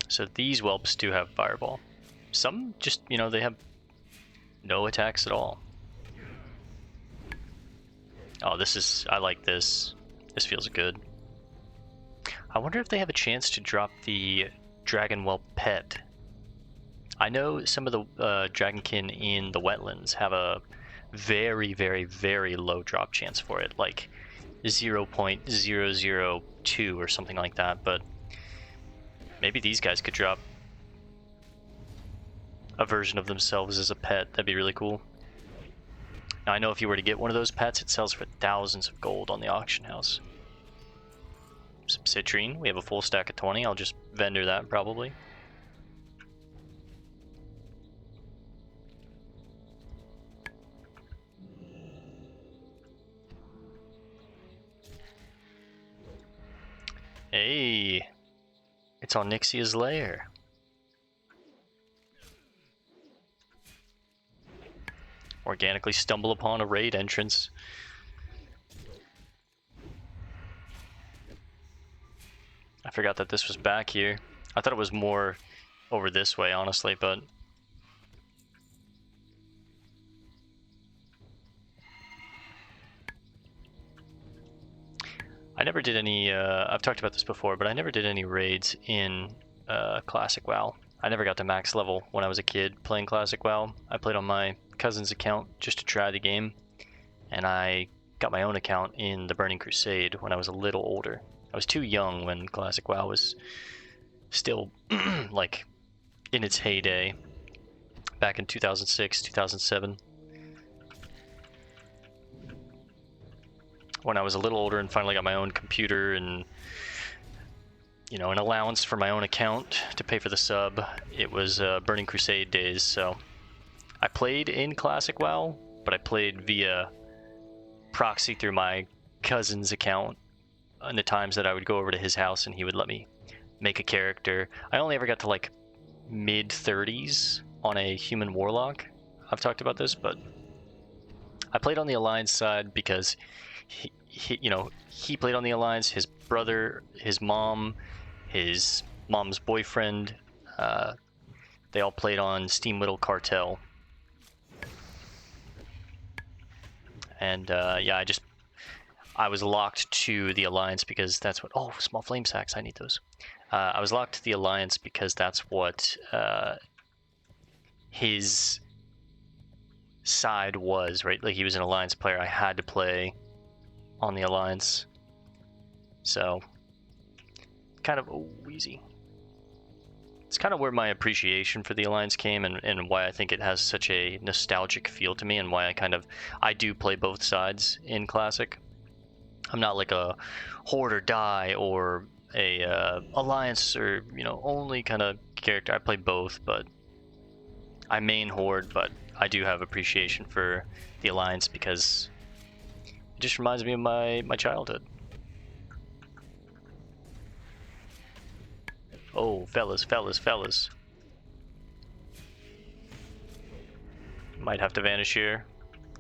So these whelps do have Fireball. Some just, you know, they have no attacks at all. Oh, this is... I like this. This feels good. I wonder if they have a chance to drop the Dragon Whelp pet. I know some of the dragonkin in the wetlands have a very, very, very low drop chance for it, like 0.002 or something like that, but maybe these guys could drop a version of themselves as a pet. That'd be really cool. Now, I know if you were to get one of those pets, it sells for thousands of gold on the auction house. Some citrine. We have a full stack of 20. I'll just vendor that probably. Hey, it's Onyxia's lair. organically stumble upon a raid entrance. I forgot that this was back here. I thought it was more over this way, honestly, but... I never did any, I've talked about this before, but I never did any raids in Classic WoW. I never got to max level when I was a kid playing Classic WoW. I played on my cousin's account just to try the game, and I got my own account in the Burning Crusade when I was a little older. I was too young when Classic WoW was still, like, in its heyday, back in 2006, 2007. When I was a little older and finally got my own computer and, you know, an allowance for my own account to pay for the sub, it was Burning Crusade days. So I played in Classic WoW, but I played via proxy through my cousin's account in the times that I would go over to his house and he would let me make a character. I only ever got to like mid 30s on a human warlock. I've talked about this, but I played on the Alliance side because he played on the Alliance. His brother, his mom's boyfriend, they all played on Steam Whittle Cartel. And yeah, I was locked to the Alliance because that's what... Oh, small flame sacks, I need those. I was locked to the Alliance because that's what his side was, right? Like, he was an Alliance player. I had to play on the Alliance. So, kind of wheezy. It's kind of where my appreciation for the Alliance came, and why I think it has such a nostalgic feel to me, and why I do play both sides in Classic. I'm not like a Horde or Die or a Alliance or, you know, only kind of character. I play both, but I main Horde, but I do have appreciation for the Alliance because it just reminds me of my childhood. Oh, fellas. Might have to vanish here.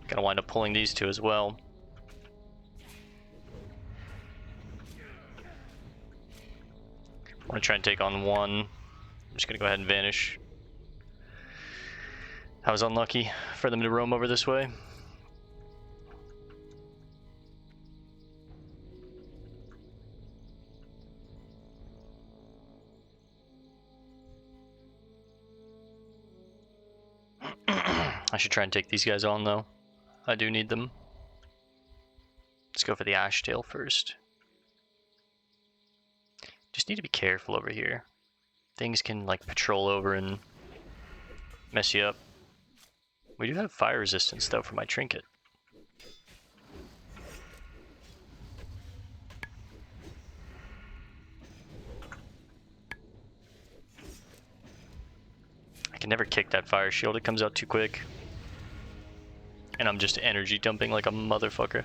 Gonna wind up pulling these two as well. I want to try and take on one. I'm just gonna go ahead and vanish. I was unlucky for them to roam over this way. I should try and take these guys on, though. I do need them. Let's go for the Ashtail first. Just need to be careful over here. Things can, like, patrol over and mess you up. We do have fire resistance, though, for my trinket. I can never kick that fire shield. It comes out too quick. And I'm just energy dumping like a motherfucker.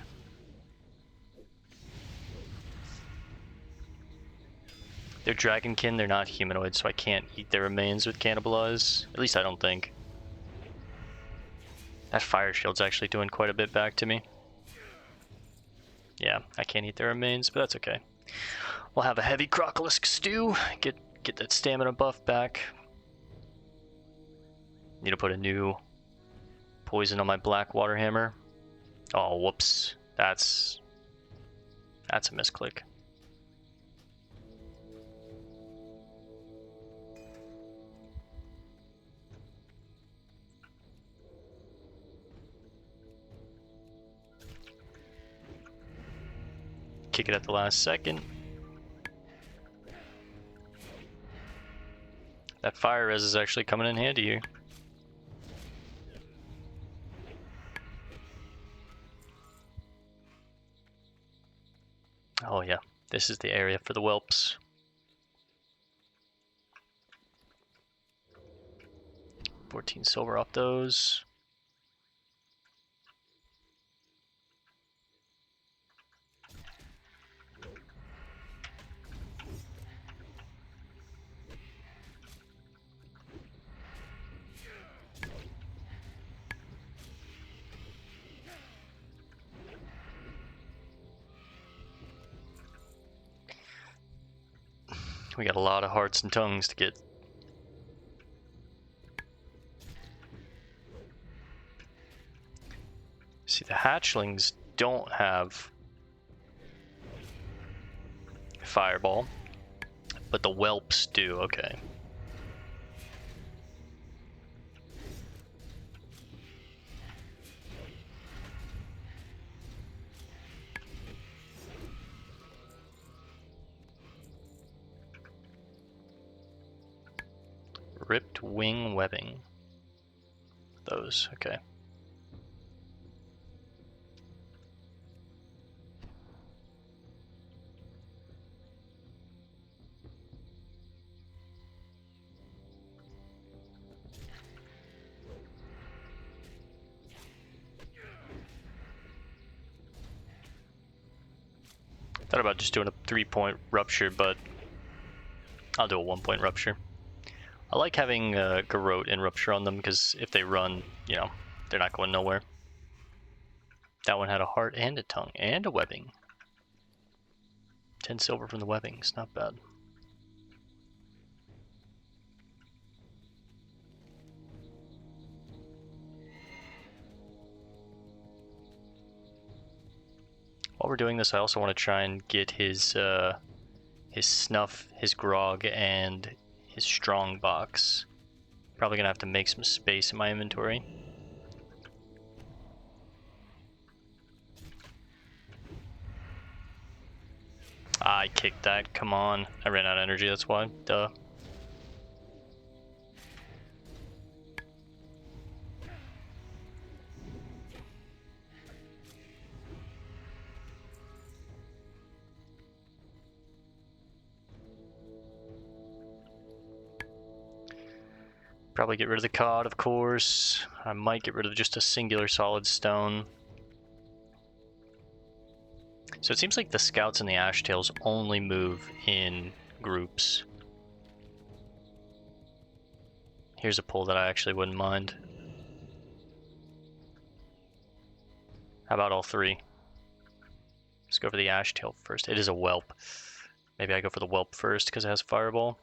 They're dragonkin, they're not humanoid, so I can't eat their remains with cannibalize. At least I don't think. That fire shield's actually doing quite a bit back to me. Yeah, I can't eat their remains, but that's okay. We'll have a heavy crocolisk stew. Get that stamina buff back. Need to put a new poison on my black water hammer. Oh, whoops. That's a misclick. Kick it at the last second. That fire res is actually coming in handy here. Oh yeah, this is the area for the whelps. $14 silver off those. We got a lot of hearts and tongues to get. See, the hatchlings don't have fireball, but the whelps do. Okay. Ripped wing webbing. Those, okay. Thought about just doing a 3-point rupture, but I'll do a 1-point rupture. I like having Garrote and Rupture on them because if they run, you know, they're not going nowhere. That one had a heart and a tongue and a webbing. 10 silver from the webbings, not bad. While we're doing this, I also want to try and get his snuff, his grog, and his strong box. Probably gonna have to make some space in my inventory. I kicked that, come on. I ran out of energy, that's why, duh. Probably get rid of the cod, of course. I might get rid of just a singular solid stone. So it seems like the scouts and the ashtails only move in groups. Here's a pull that I actually wouldn't mind. How about all three? Let's go for the ashtail first. It is a whelp. Maybe I go for the whelp first because it has fireball.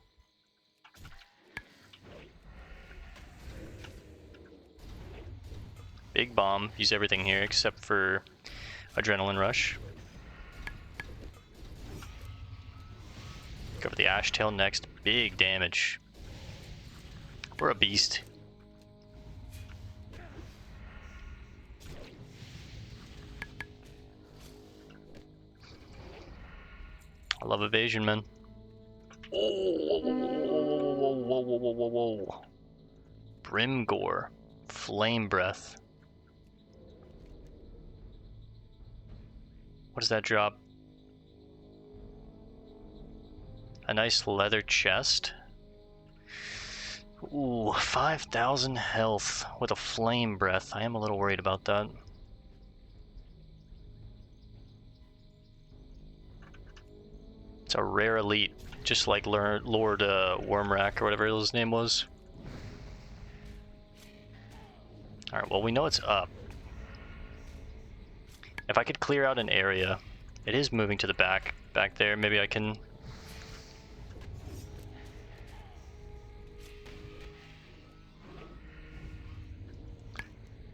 Big bomb. Use everything here except for adrenaline rush. Go for the ashtail next. Big damage. We're a beast. I love evasion, man. Oh, whoa. Brimgore. Flame breath. What does that drop? A nice leather chest. Ooh, 5,000 health with a flame breath. I am a little worried about that. It's a rare elite, just like Lord Wormrack or whatever his name was. Alright, well we know it's up. If I could clear out an area, it is moving to the back there. Maybe I can.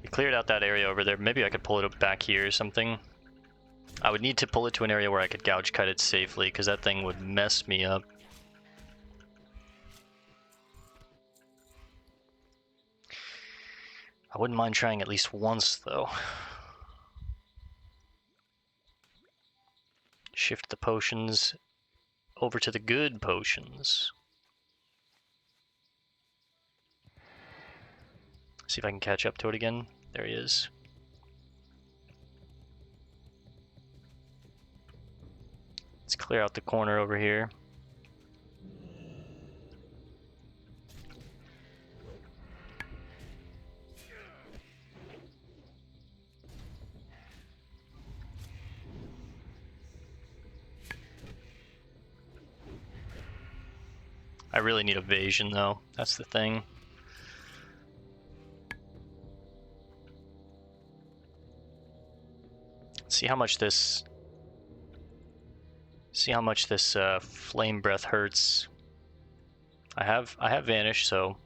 We cleared out that area over there. Maybe I could pull it back here or something. I would need to pull it to an area where I could gouge cut it safely because that thing would mess me up. I wouldn't mind trying at least once though. Shift the potions over to the good potions. See if I can catch up to it again. There he is. Let's clear out the corner over here. I really need evasion though, that's the thing. Let's see how much this See how much this flame breath hurts. I have vanish, so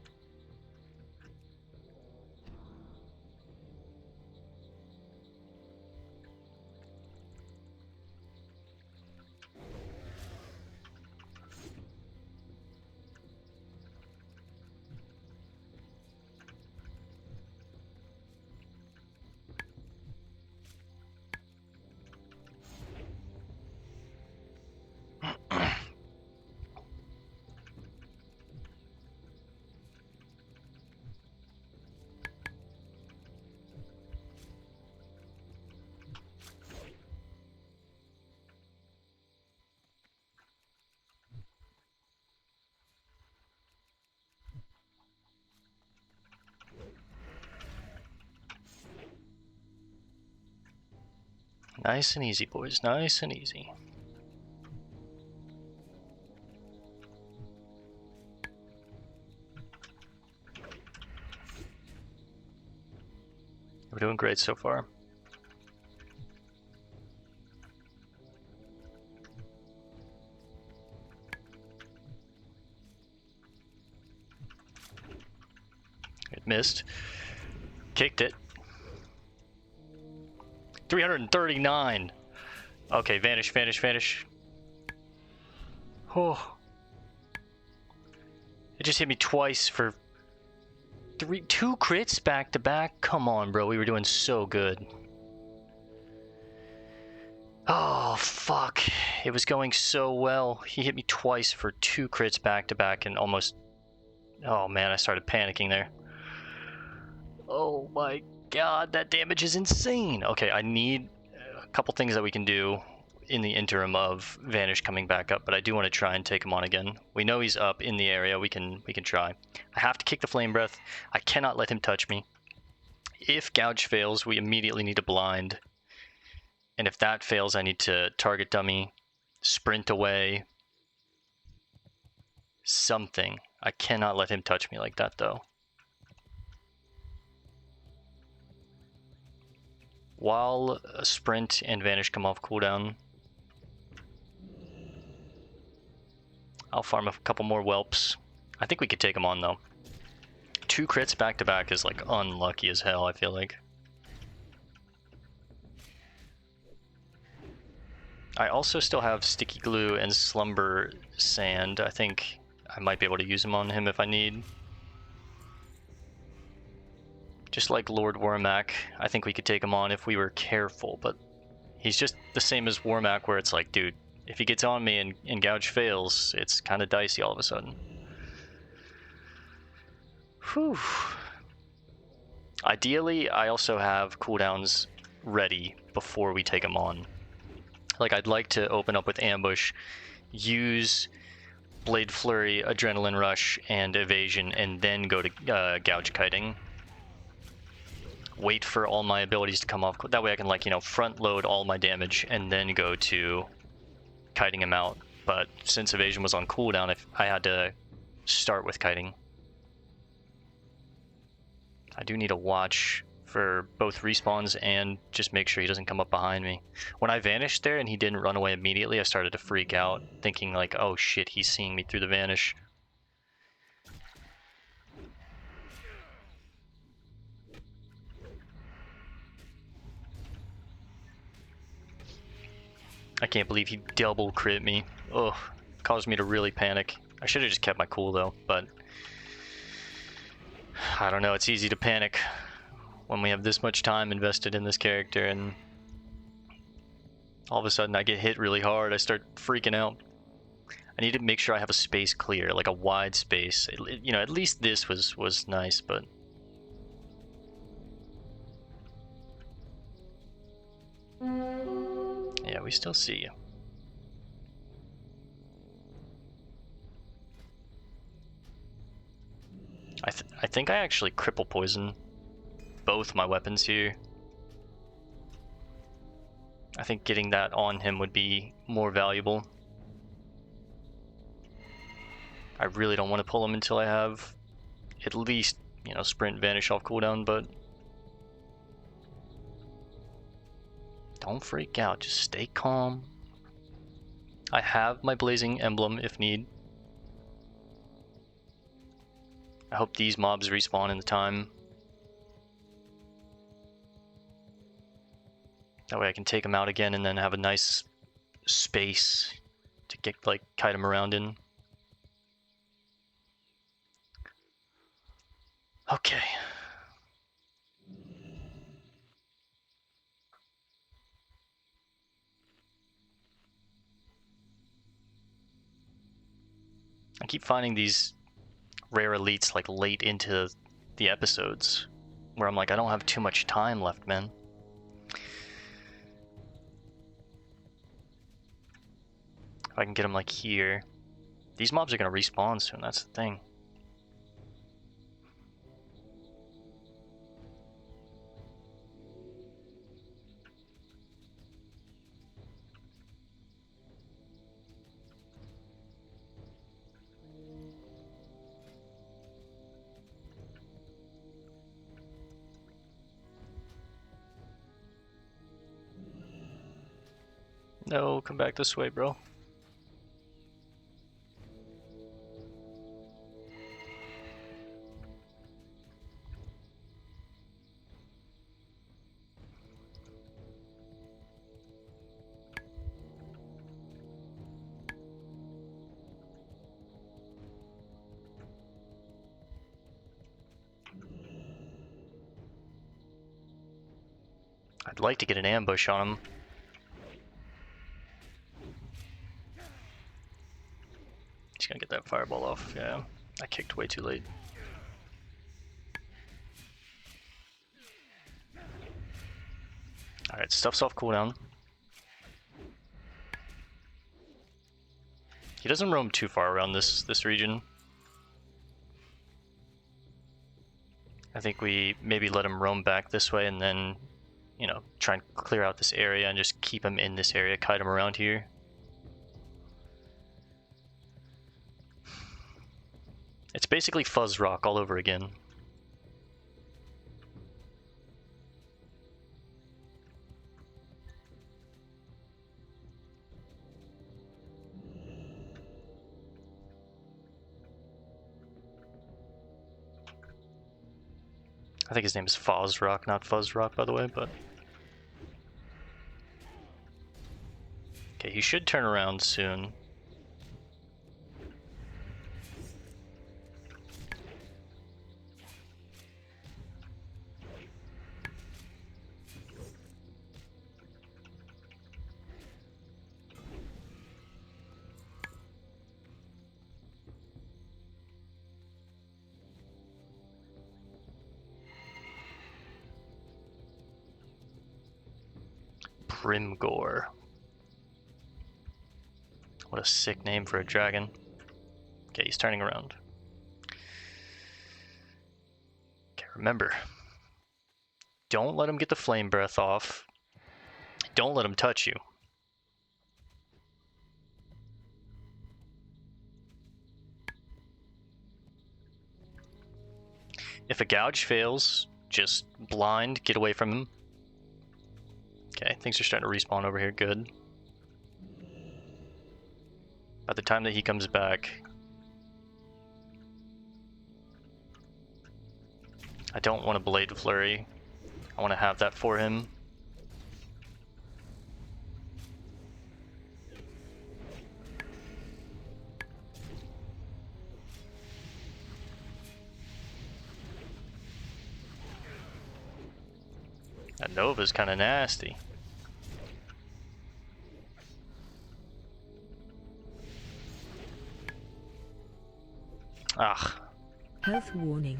nice and easy, boys. Nice and easy. We're doing great so far. It missed. Kicked it. 339. Okay, vanish, vanish, vanish. Oh. It just hit me twice for two crits back to back. Come on, bro. We were doing so good. Oh, fuck. It was going so well. He hit me twice for 2 crits back to back and almost... Oh, man, I started panicking there. Oh, my God. That damage is insane. Okay, I need a couple things that we can do in the interim of Vanish coming back up, but I do want to try and take him on again. We know he's up in the area. We can try. I have to kick the Flame Breath. I cannot let him touch me. If Gouge fails, we immediately need a blind. And if that fails, I need to target dummy, sprint away, something. I cannot let him touch me like that, though. While a sprint and Vanish come off cooldown, I'll farm a couple more whelps. I think we could take him on, though. 2 crits back to back is like unlucky as hell, I feel like. I also still have Sticky Glue and Slumber Sand. I think I might be able to use them on him if I need. Just like Lord Wormack, I think we could take him on if we were careful, but he's just the same as Wormack, where it's like, dude, if he gets on me and Gouge fails, it's kind of dicey all of a sudden. Whew. Ideally, I also have cooldowns ready before we take him on. Like, I'd like to open up with Ambush, use Blade Flurry, Adrenaline Rush, and Evasion, and then go to Gouge Kiting. Wait for all my abilities to come off. That way I can, like, you know, front load all my damage and then go to kiting him out. But since Evasion was on cooldown, I had to start with kiting. I do need to watch for both respawns and just make sure he doesn't come up behind me. When I vanished there and he didn't run away immediately, I started to freak out, thinking like, oh shit, he's seeing me through the vanish. I can't believe he double crit me. Ugh, caused me to really panic. I should have just kept my cool though, but I don't know, it's easy to panic when we have this much time invested in this character and all of a sudden I get hit really hard. I start freaking out. I need to make sure I have a space clear, like a wide space. You know, at least this was nice, but yeah, we still see you. I think I actually cripple poison both my weapons here. I think getting that on him would be more valuable. I really don't want to pull him until I have at least, you know, sprint vanish off cooldown, but don't freak out, just stay calm. I have my blazing emblem if need. I hope these mobs respawn in the time. That way I can take them out again and then have a nice space to get, like, kite them around in. Okay. I keep finding these rare elites like late into the episodes where I'm like, I don't have too much time left, man. If I can get them like here. These mobs are gonna respawn soon, that's the thing. No, come back this way, bro. I'd like to get an ambush on him. He's gonna get that fireball off, yeah. I kicked way too late. Alright, stuff's off cooldown. He doesn't roam too far around this region. I think we maybe let him roam back this way and then, you know, try and clear out this area and just keep him in this area, kite him around here. It's basically Fuzz Rock all over again. I think his name is Fuzz Rock, not Fuzz Rock, by the way, but... Okay, he should turn around soon. Brimgore. What a sick name for a dragon. Okay, he's turning around. Okay, remember. Don't let him get the flame breath off. Don't let him touch you. If a gouge fails, just blind, get away from him. Okay, things are starting to respawn over here, good. By the time that he comes back... I don't want a Blade Flurry. I want to have that for him. That Nova's kind of nasty. Ah. Health warning.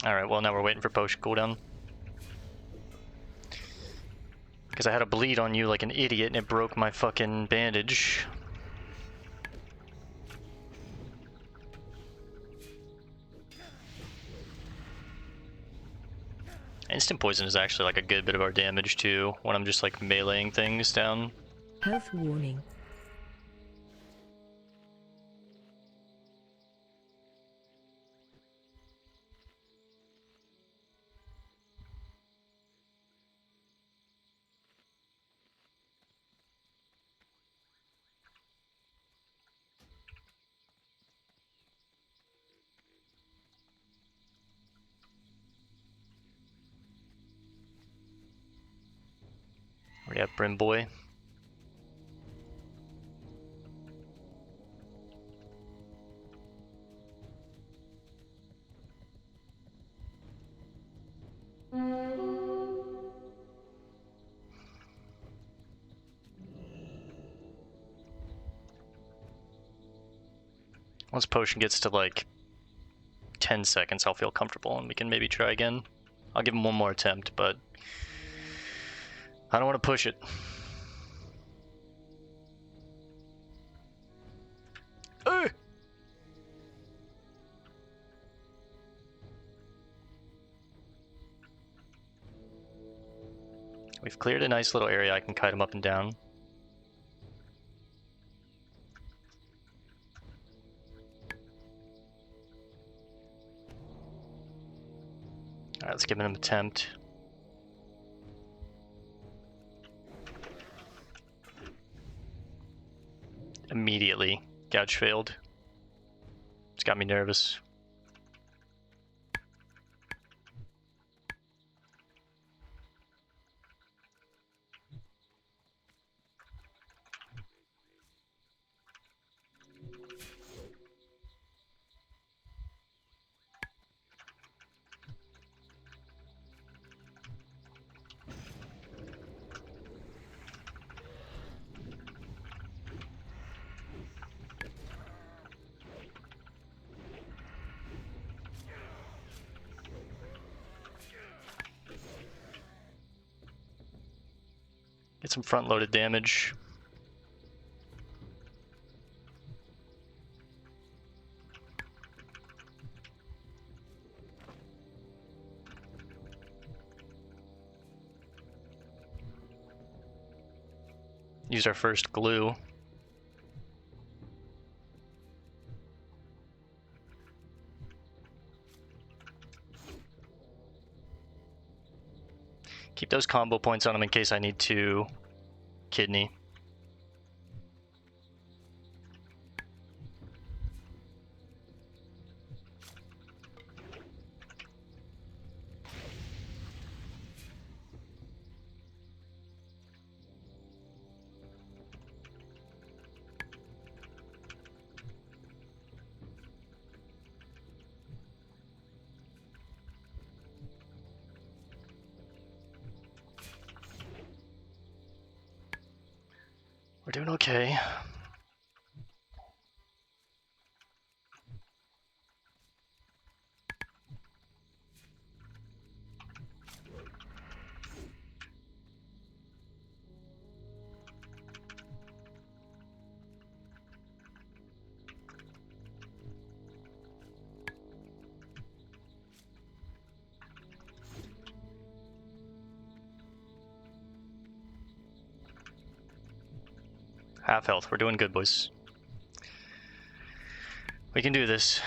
Alright, well now we're waiting for potion cooldown. Because I had a bleed on you like an idiot and it broke my fucking bandage. Instant poison is actually like a good bit of our damage too, when I'm just like meleeing things down. Health warning. Brimboy. Once potion gets to like 10 seconds, I'll feel comfortable and we can maybe try again. I'll give him one more attempt, but I don't want to push it. We've cleared a nice little area. I can kite him up and down. Alright, let's give him an attempt. Immediately, gouge failed. It's got me nervous. Get some front-loaded damage. Use our first glue. Keep those combo points on him in case I need to kidney. We're doing okay. Half health. We're doing good, boys. We can do this.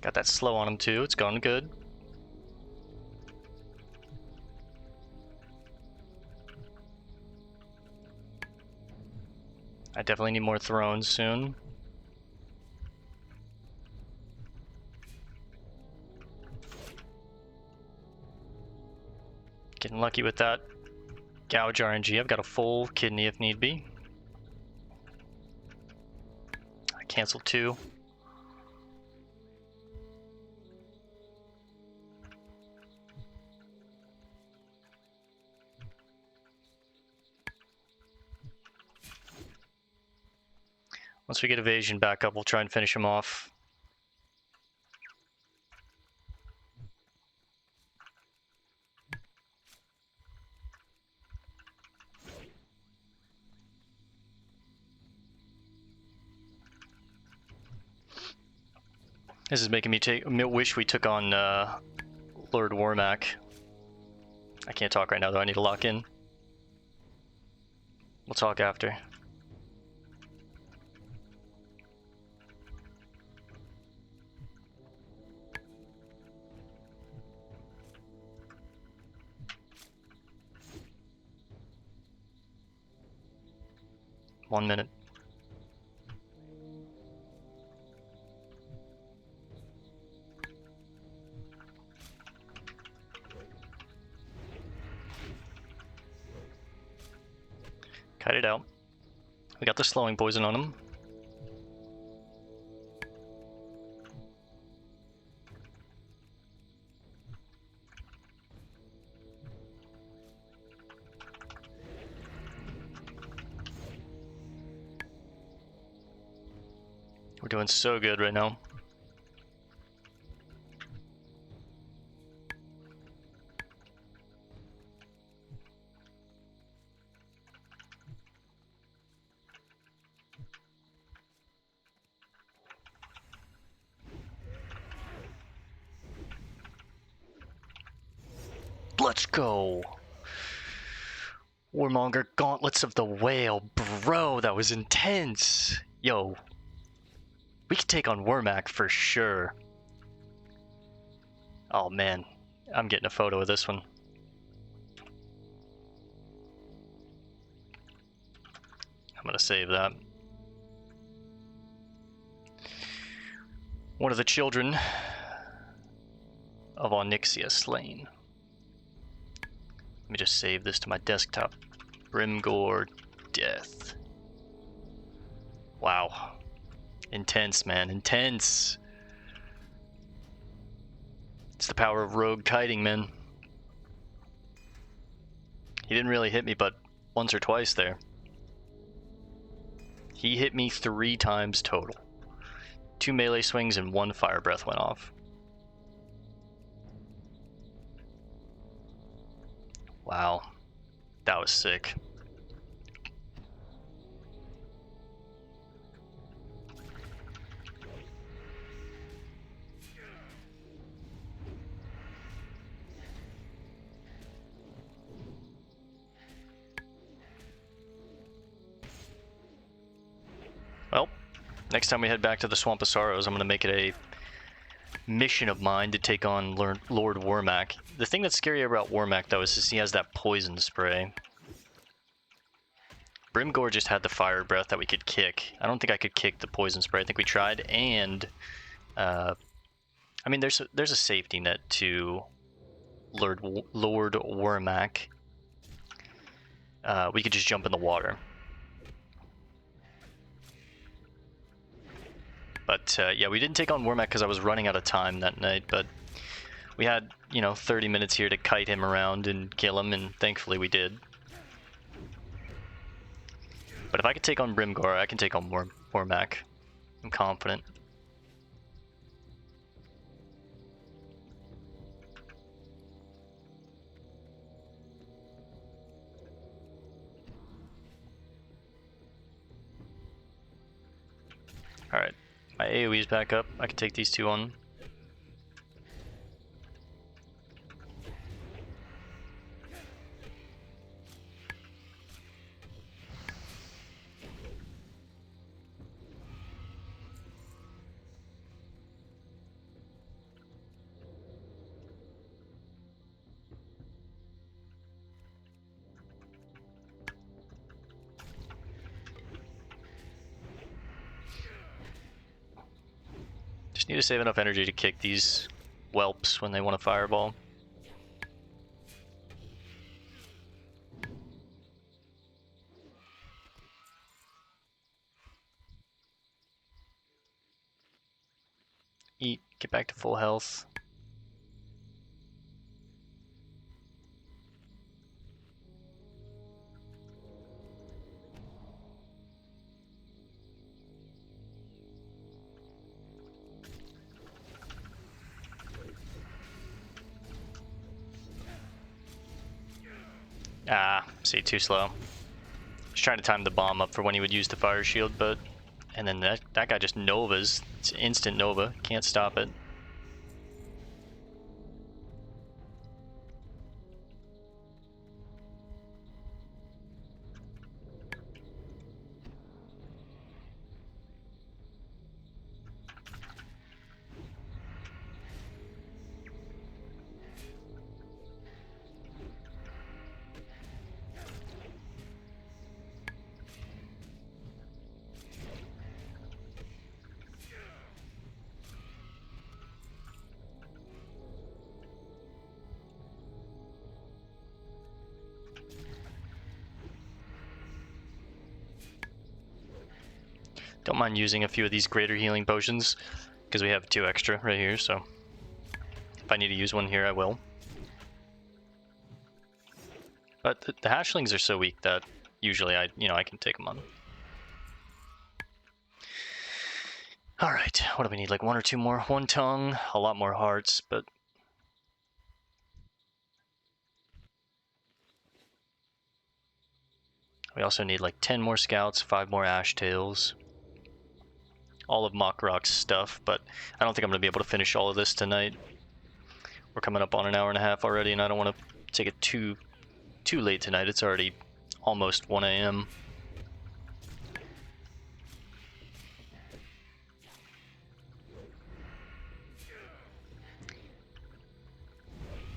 Got that slow on him too. It's going good. I definitely need more thrones soon. Getting lucky with that gouge RNG. I've got a full kidney if need be. I canceled 2. Once we get evasion back up, we'll try and finish him off. This is making me wish we took on Lord Warmac. I can't talk right now though, I need to lock in. We'll talk after. 1 minute. Cut it out. We got the slowing poison on him. We're doing so good right now. Let's go. Warmonger Gauntlets of the Whale. Bro, that was intense. Yo. We could take on Wormak for sure. Oh man. I'm getting a photo of this one. I'm gonna save that. One of the children of Onyxia slain. Let me just save this to my desktop. Brimgore Death. Wow. Intense, man. Intense. It's the power of rogue kiting, man. He didn't really hit me but once or twice there. He hit me 3 times total. 2 melee swings and 1 fire breath went off. Wow. That was sick. Well, next time we head back to the Swamp of Sorrows, I'm going to make it a mission of mine to take on Lord Wormak. The thing that's scary about Wormak, though, is he has that poison spray. Brimgore just had the fire breath that we could kick. I don't think I could kick the poison spray. I think we tried, and I mean, there's a safety net to Lord Wormak. We could just jump in the water. But yeah, we didn't take on Wormak because I was running out of time that night, but we had, 30 minutes here to kite him around and kill him, and thankfully we did. But if I could take on Brimgore, I can take on Wormak. I'm confident. Alright. My AoE's back up. I can take these 2 on. Just need to save enough energy to kick these whelps when they want to fireball. Eat, get back to full health. Ah, see, too slow. Just trying to time the bomb up for when he would use the fire shield, but... And then that guy just Novas. It's instant Nova. Can't stop it. Don't mind using a few of these greater healing potions, because we have 2 extra right here, so if I need to use one here, I will. But the hashlings are so weak that usually I can take them on. Alright, what do we need? Like 1 or 2 more? 1 tongue, a lot more hearts, but... we also need like 10 more scouts, 5 more ash tails. All of Mockrock's stuff, but I don't think I'm going to be able to finish all of this tonight. We're coming up on an hour and a half already, and I don't want to take it too late tonight. It's already almost 1 a.m.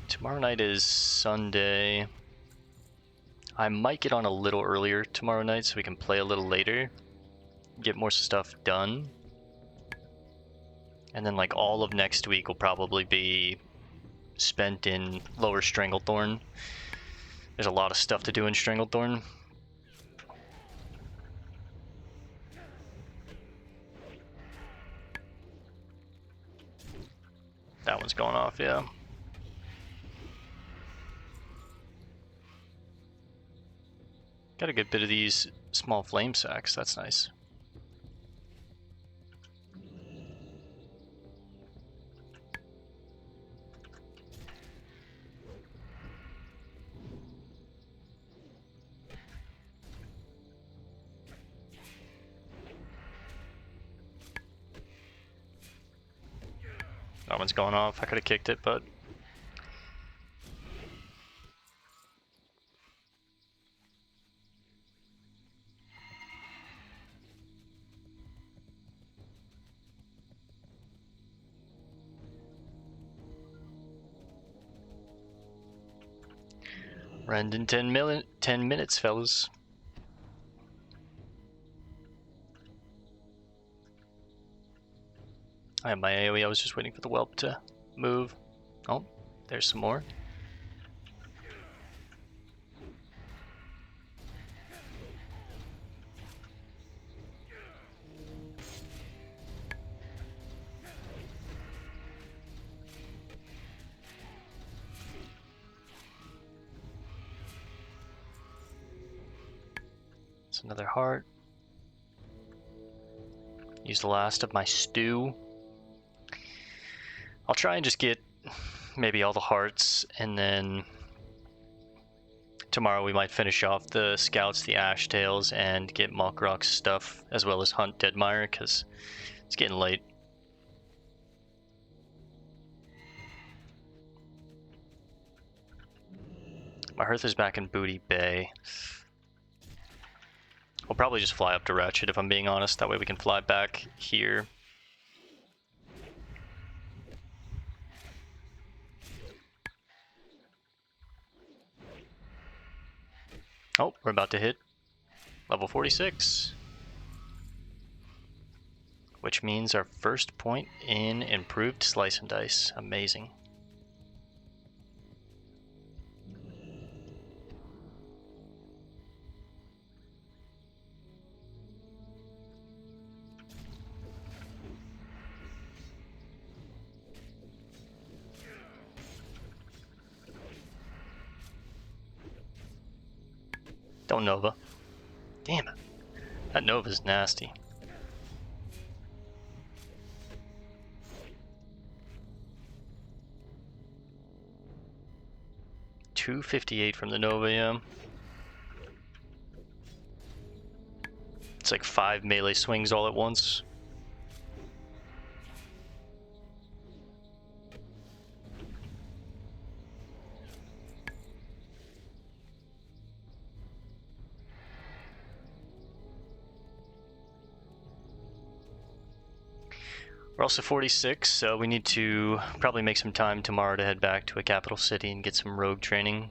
Tomorrow night is Sunday. I might get on a little earlier tomorrow night so we can play a little later, get more stuff done. And then like all of next week will probably be spent in Lower Stranglethorn. There's a lot of stuff to do in Stranglethorn. That one's going off, yeah. Got a good bit of these small flame sacks, that's nice. That one's going off. I could have kicked it, but... we're ending 10 minutes, fellas. I have my AoE, I was just waiting for the whelp to move. Oh, there's some more. It's another heart. Use the last of my stew. I'll try and just get maybe all the hearts, and then tomorrow we might finish off the scouts, the ash tails, and get Mockrock's stuff, as well as hunt Deadmire, because it's getting late. My hearth is back in Booty Bay. We'll probably just fly up to Ratchet, if I'm being honest. That way we can fly back here. Oh, we're about to hit level 46. Which means our first point in improved slice and dice. Amazing. Don't Nova. Damn it. That Nova's nasty. $258 from the Nova, yeah. It's like 5 melee swings all at once. We're also 46, so we need to probably make some time tomorrow to head back to a capital city and get some rogue training.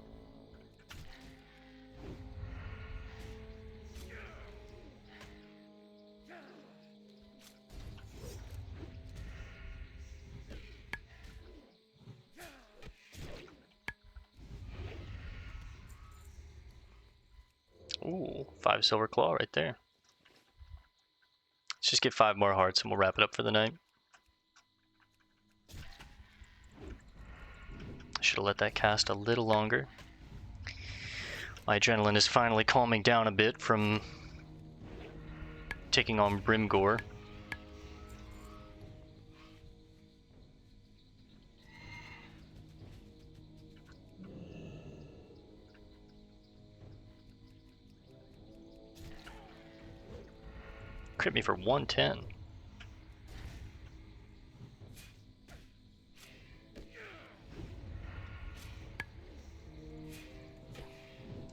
Ooh, 5 silver claw right there. It's just get 5 more hearts and we'll wrap it up for the night. I should have let that cast a little longer. My adrenaline is finally calming down a bit from taking on Brimgore. Crit me for 110.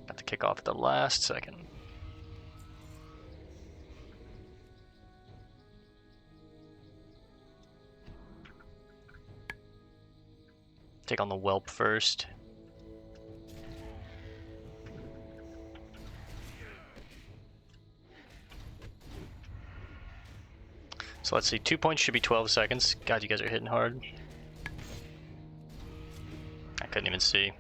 Got to kick off at the last second. Take on the whelp first. So let's see, 2 points should be 12 seconds. God, you guys are hitting hard. I couldn't even see.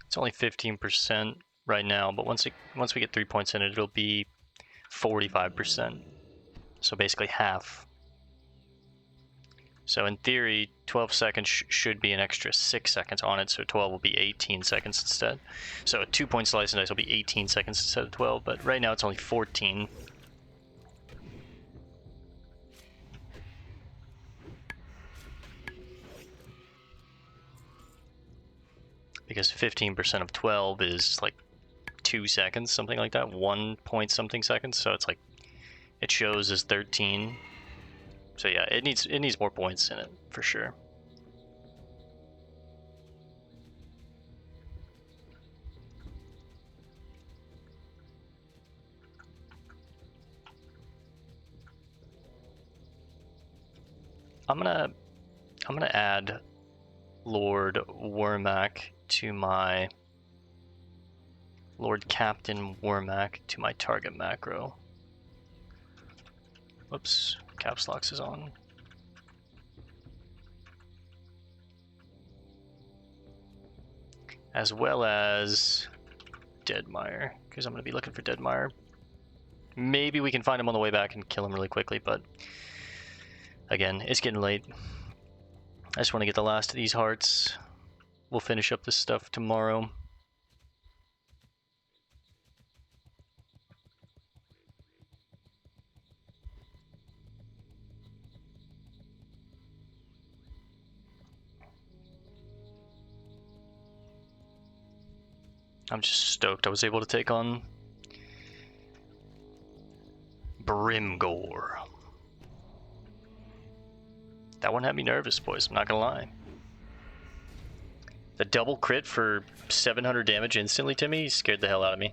It's only 15% right now, but once we get 3 points in it, it'll be 45%. So basically half. So in theory, 12 seconds should be an extra 6 seconds on it, so 12 will be 18 seconds instead. So a 2-point slice and dice will be 18 seconds instead of 12, but right now it's only 14. Because 15% of 12 is like 2 seconds, something like that, 1 point something seconds. So it's like it shows as 13. So yeah, it needs more points in it for sure. I'm gonna add Lord Wormack to my Lord Captain Wormack to my target macro. Whoops, caps locks is on. As well as Deadmire, because I'm going to be looking for Deadmire. Maybe we can find him on the way back and kill him really quickly, but again, it's getting late. I just want to get the last of these hearts. We'll finish up this stuff tomorrow. I'm just stoked I was able to take on Brimgore. That one had me nervous, boys, I'm not gonna lie. The double crit for 700 damage instantly to me scared the hell out of me.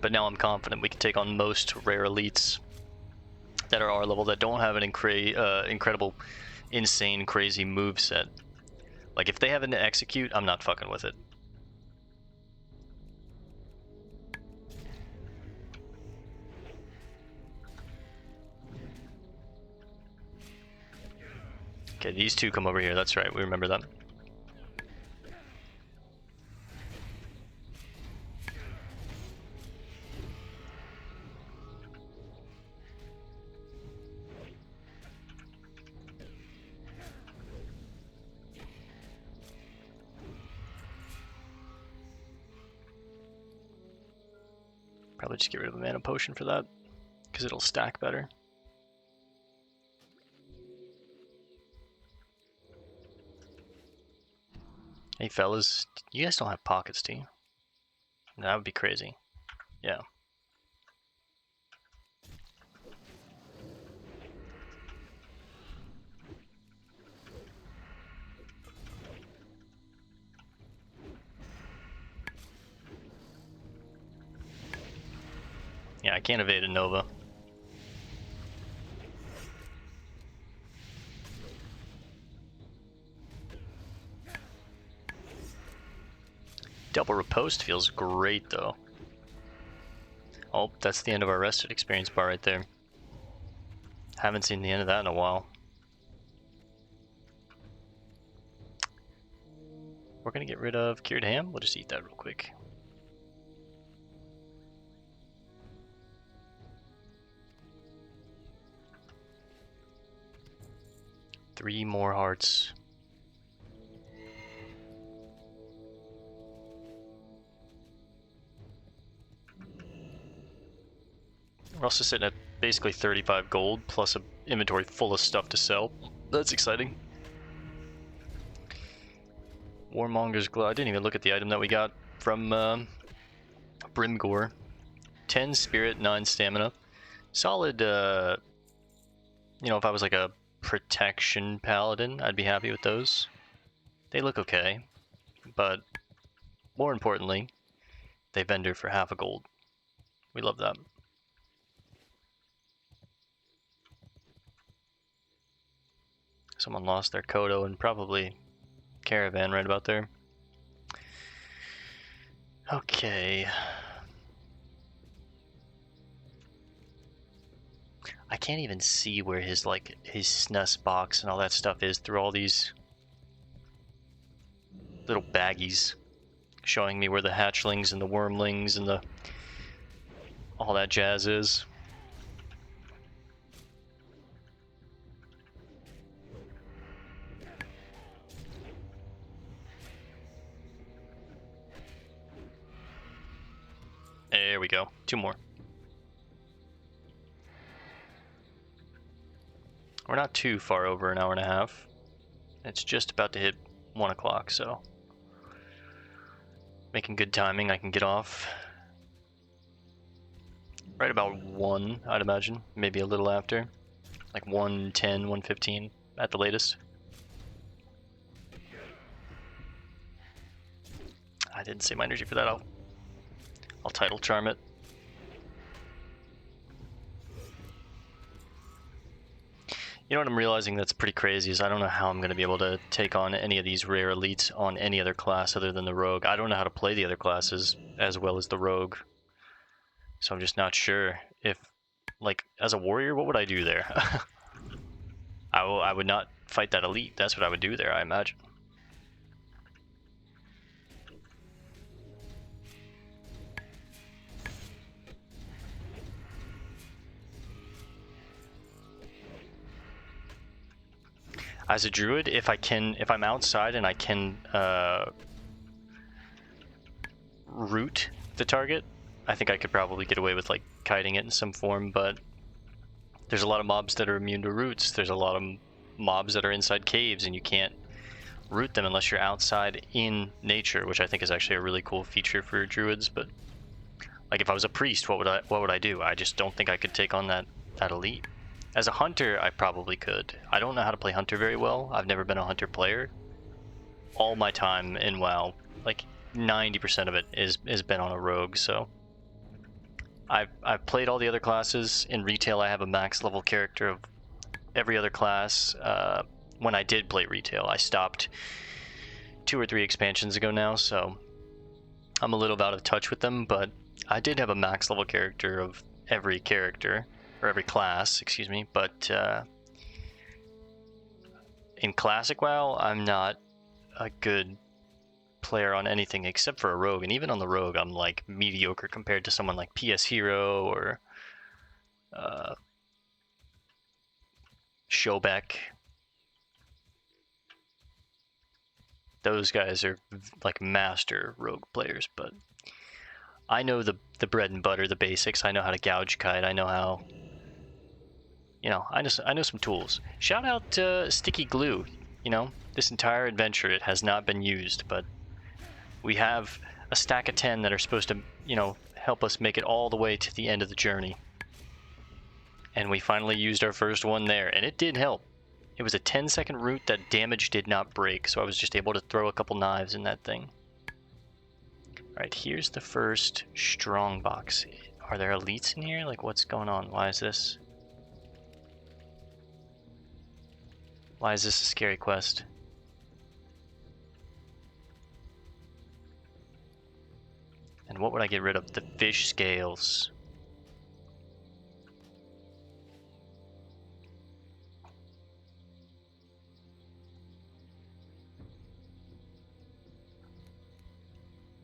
But now I'm confident we can take on most rare elites that are our level that don't have an incredible, insane, crazy moveset. Like, if they have an execute, I'm not fucking with it. Okay, these two come over here. That's right, we remember that. Probably just get rid of a mana potion for that, because it'll stack better. Hey fellas, you guys don't have pockets, do you? That would be crazy. Yeah. Yeah, I can't evade a Nova. Double riposte feels great though. Oh, that's the end of our rested experience bar right there. Haven't seen the end of that in a while. We're gonna get rid of cured ham. We'll just eat that real quick. Three more hearts. We're also sitting at basically 35 gold plus an inventory full of stuff to sell. That's exciting. Warmonger's Glow. I didn't even look at the item that we got from Brimgore. 10 spirit, 9 stamina. Solid, you know, if I was like a protection paladin, I'd be happy with those. They look okay, but more importantly, they vendor for half a gold. We love that. Someone lost their Kodo and probably caravan right about there. Okay. I can't even see where his snus box and all that stuff is through all these little baggies showing me where the hatchlings and the wormlings and the all that jazz is. There we go. 2 more. We're not too far over an hour and a half. It's just about to hit 1 o'clock, so making good timing. I can get off right about 1, I'd imagine. Maybe a little after. Like 1:10, 1:15 at the latest. I didn't save my energy for that. I'll title charm it. You know what I'm realizing that's pretty crazy is I don't know how I'm going to be able to take on any of these rare elites on any other class other than the rogue. I don't know how to play the other classes as well as the rogue. So I'm just not sure if, like, as a warrior, what would I do there? I would not fight that elite. That's what I would do there, I imagine. As a druid, if I'm outside and I can root the target, I think I could probably get away with like kiting it in some form, but there's a lot of mobs that are immune to roots. There's a lot of mobs that are inside caves and you can't root them unless you're outside in nature, which I think is actually a really cool feature for druids. But like if I was a priest, what would I do? I just don't think I could take on that elite. As a hunter, I probably could. I don't know how to play hunter very well. I've never been a hunter player. All my time in WoW, like 90% of it is been on a rogue, so I've played all the other classes. In retail, I have a max level character of every other class. When I did play retail, I stopped 2 or 3 expansions ago now, so I'm a little out of touch with them, but I did have a max level character of every character. Or every class, excuse me, but in Classic WoW, I'm not a good player on anything except for a rogue, and even on the rogue, I'm like mediocre compared to someone like PS Hero or Showbeck. Those guys are like master rogue players, but I know the bread and butter, the basics. I know how to gouge kite. I know how. You know, I know some tools. Shout out to Sticky Glue. You know, this entire adventure, it has not been used, but we have a stack of 10 that are supposed to, you know, help us make it all the way to the end of the journey. And we finally used our first one there, and it did help. It was a 10-second route that damage did not break, so I was just able to throw a couple knives in that thing. Alright, here's the first strong box. Are there elites in here? Like, what's going on? Why is this? Why is this a scary quest? And what would I get rid of? The fish scales.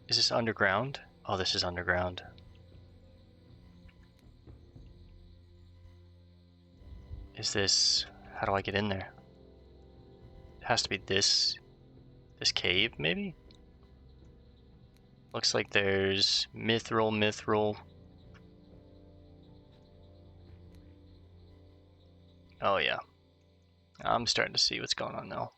Is this underground? Oh, this is underground. Is this... How do I get in there? It has to be this cave, maybe? Looks like there's mithril. Oh yeah. I'm starting to see what's going on now.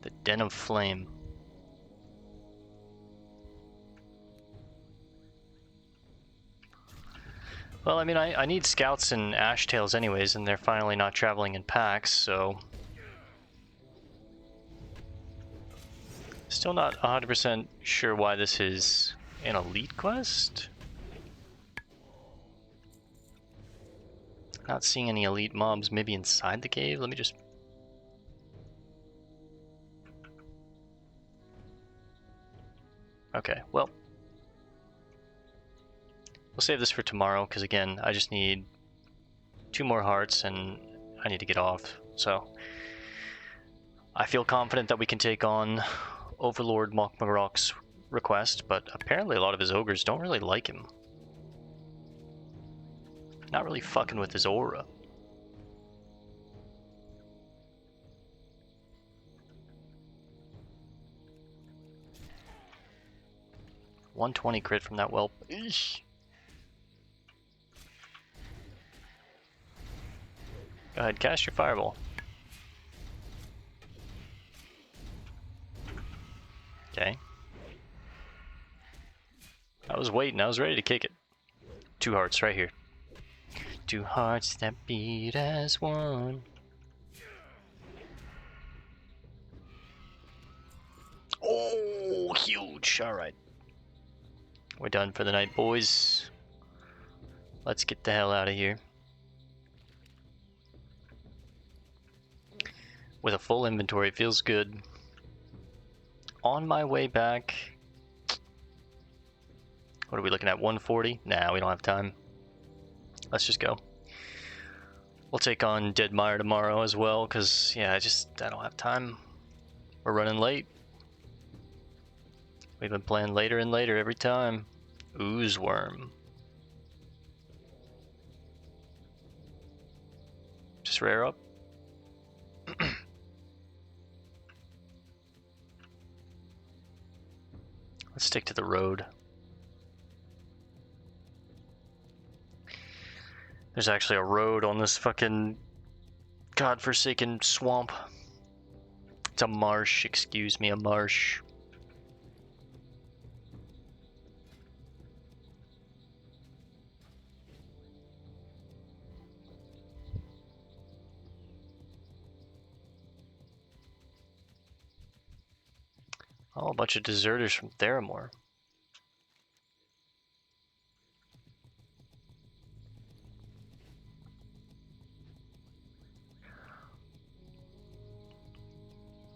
The Den of Flame. Well, I mean, I need scouts and ashtails anyways, and they're finally not traveling in packs, so... Still not 100% sure why this is an elite quest. Not seeing any elite mobs, maybe inside the cave. Let me just... Okay, well... We'll save this for tomorrow, because again, I just need 2 more hearts, and I need to get off, so... I feel confident that we can take on Overlord Mokmarok's request, but apparently a lot of his ogres don't really like him. Not really fucking with his aura. $120 crit from that whelp. Eesh. Go ahead, cast your fireball. Okay. I was waiting, I was ready to kick it. 2 hearts right here. 2 hearts that beat as one. Oh, huge. Alright. We're done for the night, boys. Let's get the hell out of here. With a full inventory, feels good. On my way back. What are we looking at? 140? Nah, we don't have time. Let's just go. We'll take on Deadmire tomorrow as well, because, yeah, I don't have time. We're running late. We've been playing later and later every time. Ooze worm. Just rare up. Let's stick to the road. There's actually a road on this fucking godforsaken swamp. It's a marsh, excuse me, a marsh. Oh, a bunch of deserters from Theramore.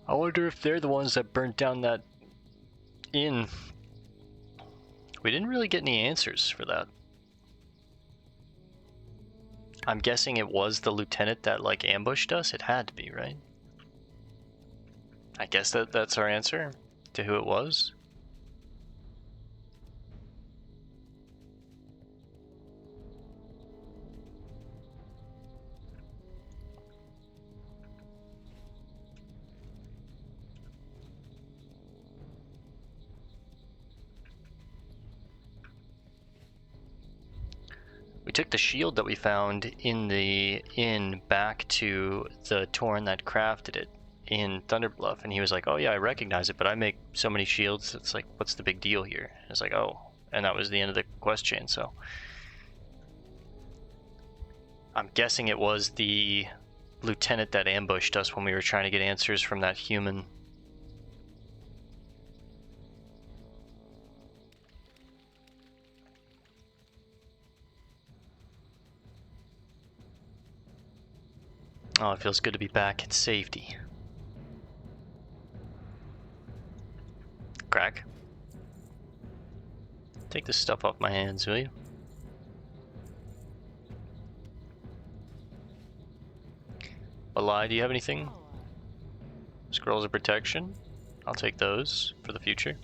I wonder if they're the ones that burnt down that inn. We didn't really get any answers for that. I'm guessing it was the lieutenant that, like, ambushed us? It had to be, right? I guess that's our answer to who it was. We took the shield that we found in the inn back to the Torn that crafted it in Thunderbluff, and he was like, oh yeah, I recognize it, but I make so many shields, it's like, what's the big deal here? And it's like, oh, and that was the end of the quest chain, so. I'm guessing it was the lieutenant that ambushed us when we were trying to get answers from that human. Oh, it feels good to be back in safety. Crack. Take this stuff off my hands, will you? Balai, do you have anything? Scrolls of protection. I'll take those for the future.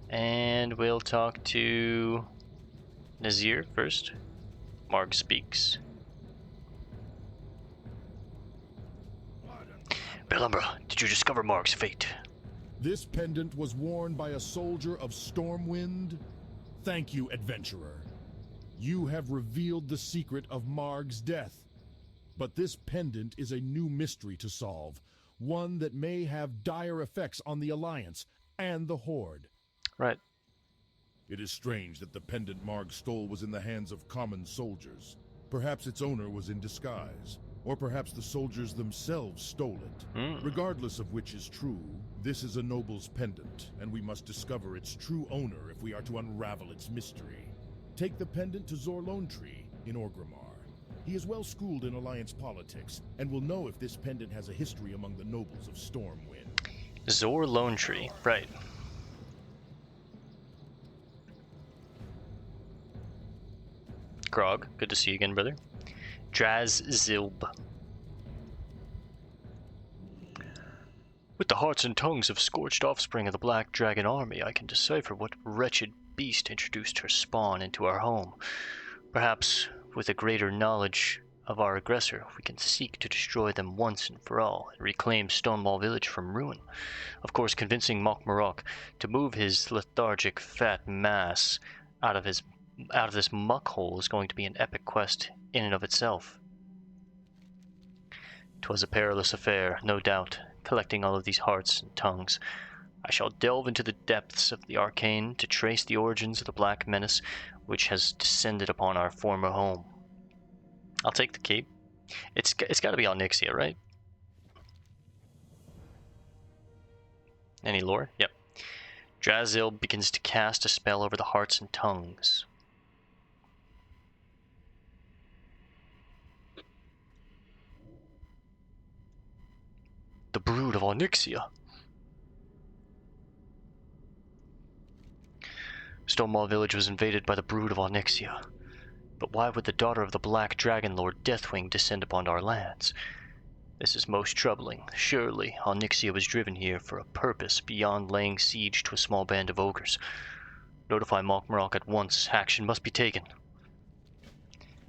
And we'll talk to Nazir first. Marg speaks. Belumbra, did you discover Marg's fate? This pendant was worn by a soldier of Stormwind. Thank you, adventurer. You have revealed the secret of Marg's death. But this pendant is a new mystery to solve, one that may have dire effects on the Alliance and the Horde. Right. It is strange that the pendant Marg stole was in the hands of common soldiers. Perhaps its owner was in disguise, or perhaps the soldiers themselves stole it. Regardless of which is true, this is a noble's pendant, and we must discover its true owner if we are to unravel its mystery. Take the pendant to Zorlonetree in Orgrimmar. He is well schooled in Alliance politics, and will know if this pendant has a history among the nobles of Stormwind. Zorlonetree, right. Grog, good to see you again, brother. Draz Zilb. With the hearts and tongues of scorched offspring of the Black Dragon army, I can decipher what wretched beast introduced her spawn into our home. Perhaps, with a greater knowledge of our aggressor, we can seek to destroy them once and for all, and reclaim Stonewall Village from ruin. Of course, convincing Mokmarok to move his lethargic fat mass out of this muck hole is going to be an epic quest in and of itself. 'Twas a perilous affair, no doubt, collecting all of these hearts and tongues. I shall delve into the depths of the arcane to trace the origins of the black menace which has descended upon our former home. I'll take the cape. It's got to be Onyxia, right? Any lore? Yep. Drazil begins to cast a spell over the hearts and tongues. The brood of Onyxia. Stonewall Village was invaded by the brood of Onyxia. But why would the daughter of the Black Dragon Lord Deathwing descend upon our lands? This is most troubling. Surely Onyxia was driven here for a purpose beyond laying siege to a small band of ogres. Notify Mokmarok at once. Action must be taken.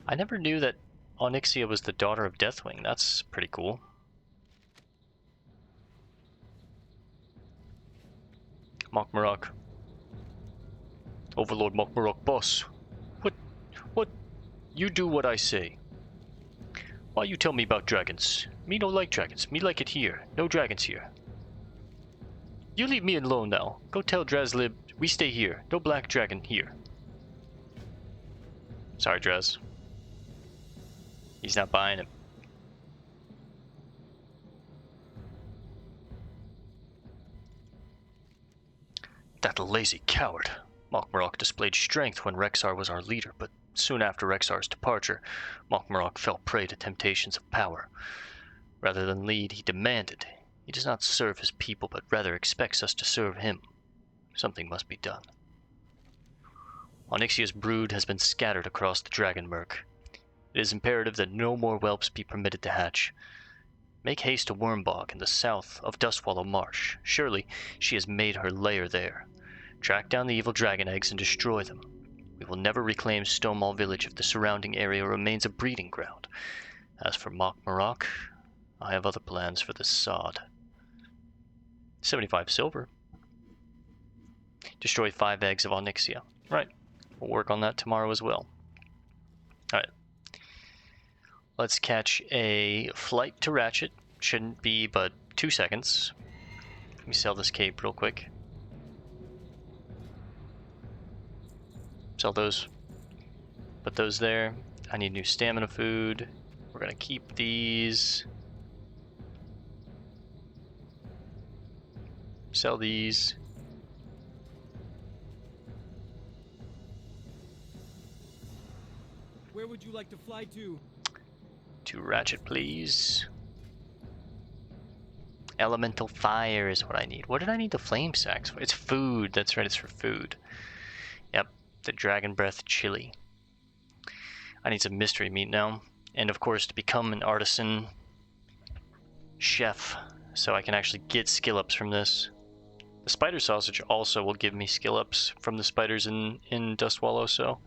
I never knew that Onyxia was the daughter of Deathwing. That's pretty cool. Mokmarok. Overlord Mokmarok, boss. What? You do what I say. Why you tell me about dragons? Me no like dragons. Me like it here. No dragons here. You leave me alone now. Go tell Drazlib we stay here. No black dragon here. Sorry, Draz. He's not buying it. That lazy coward. Mokmarok displayed strength when Rexar was our leader, but soon after Rexar's departure, Mokmarok fell prey to temptations of power. Rather than lead, he demanded. He does not serve his people, but rather expects us to serve him. Something must be done. Onyxia's brood has been scattered across the Dragonmurk. It is imperative that no more whelps be permitted to hatch. Make haste to Wormbog in the south of Dustwallow Marsh. Surely she has made her lair there. Track down the evil dragon eggs and destroy them. We will never reclaim Stonewall Village if the surrounding area remains a breeding ground. As for Mokmarok, I have other plans for this sod. 75 silver. Destroy 5 eggs of Onyxia. Right. We'll work on that tomorrow as well. Alright. Let's catch a flight to Ratchet. Shouldn't be but 2 seconds. Let me sell this cape real quick. Sell those. Put those there. I need new stamina food. We're gonna keep these. Sell these. would you like to fly to? To Ratchet, please. Elemental fire is what I need. What did I need the flame sacks for? It's food. That's right, it's for food. Yep, the dragon breath chili. I need some mystery meat now. And of course, to become an artisan chef, so I can actually get skill ups from this. The spider sausage also will give me skill ups from the spiders in Dustwallow, so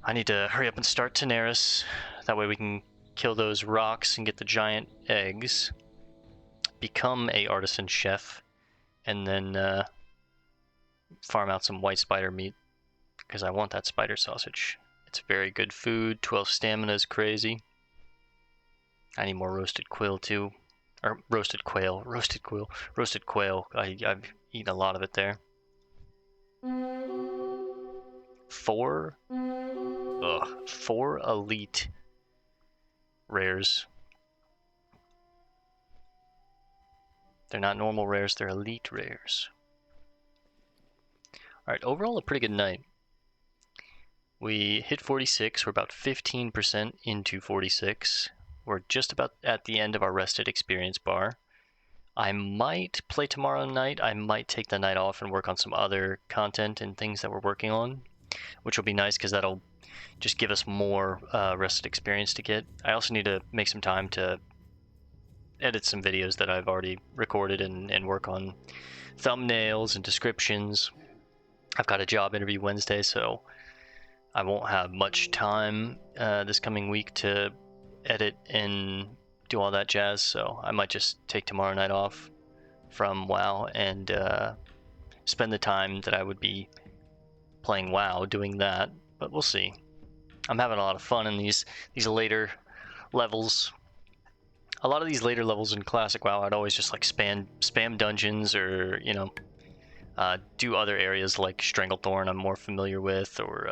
I need to hurry up and start Daenerys. That way we can kill those rocks and get the giant eggs, become a artisan chef, and then farm out some white spider meat, because I want that spider sausage. It's very good food. 12 stamina is crazy. I need more roasted quail too. Or roasted quail. Roasted quail. I've eaten a lot of it there. 4 elite rares. They're not normal rares, they're elite rares. Alright, overall a pretty good night. We hit 46, we're about 15% into 46. We're just about at the end of our rested experience bar. I might play tomorrow night. I might take the night off and work on some other content and things that we're working on, which will be nice because that'll just give us more rested experience to get. I also need to make some time to edit some videos that I've already recorded and work on thumbnails and descriptions. I've got a job interview Wednesday, so I won't have much time this coming week to edit and do all that jazz, so I might just take tomorrow night off from WoW and spend the time that I would be playing WoW doing that, but we'll see. I'm having a lot of fun in these later levels. A lot of these later levels in Classic WoW, I'd always just like spam dungeons, or do other areas like Stranglethorn I'm more familiar with, or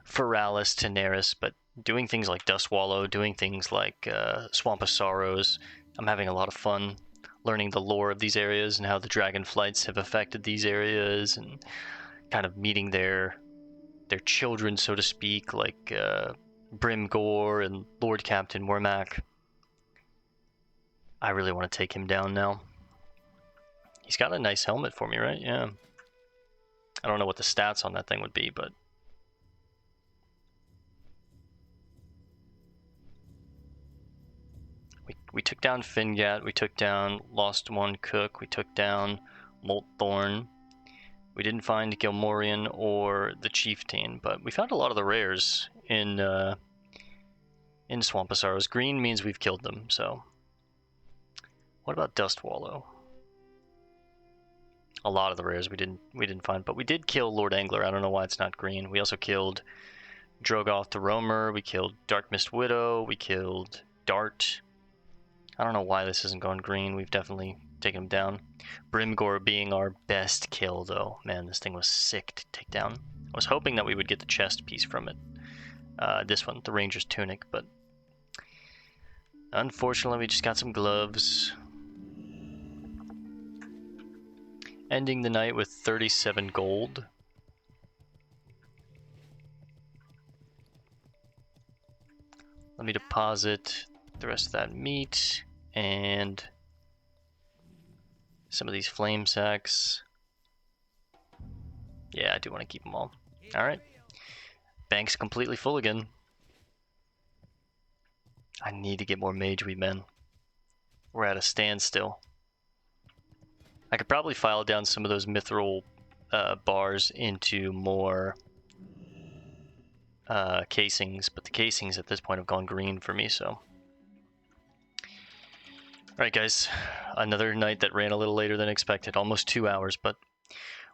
Feralis, Daenerys, but doing things like Dustwallow, doing things like Swamp of Sorrows, I'm having a lot of fun learning the lore of these areas and how the dragon flights have affected these areas, and kind of meeting their children, so to speak, like Brimgore and Lord Captain Wormak. I really want to take him down now. He's got a nice helmet for me, right? Yeah. I don't know what the stats on that thing would be, but we took down Fingat, we took down Lost One Cook, we took down Moltthorn. We didn't find Gilmorian or the Chieftain, but we found a lot of the rares in Swamp of Sorrows. Green means we've killed them, so. What about Dustwallow? A lot of the rares we didn't find, but we did kill Lord Angler. I don't know why it's not green. We also killed Drogoth the Roamer, we killed Dark Mist Widow, we killed Dart. I don't know why this isn't going green. We've definitely taken him down. Brimgore being our best kill, though. Man, this thing was sick to take down. I was hoping that we would get the chest piece from it. This one, the Ranger's Tunic, but unfortunately we just got some gloves. Ending the night with 37 gold. Let me deposit the rest of that meat and some of these flame sacks. Yeah, I do want to keep them all. Alright. Bank's completely full again. I need to get more mage weed, men. We're at a standstill. I could probably file down some of those mithril bars into more casings, but the casings at this point have gone green for me, so. Alright guys, another night that ran a little later than expected, almost 2 hours, but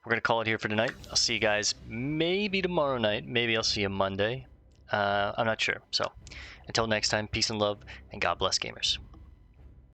we're going to call it here for tonight. I'll see you guys maybe tomorrow night, maybe I'll see you Monday. I'm not sure, so until next time, peace and love, and God bless gamers.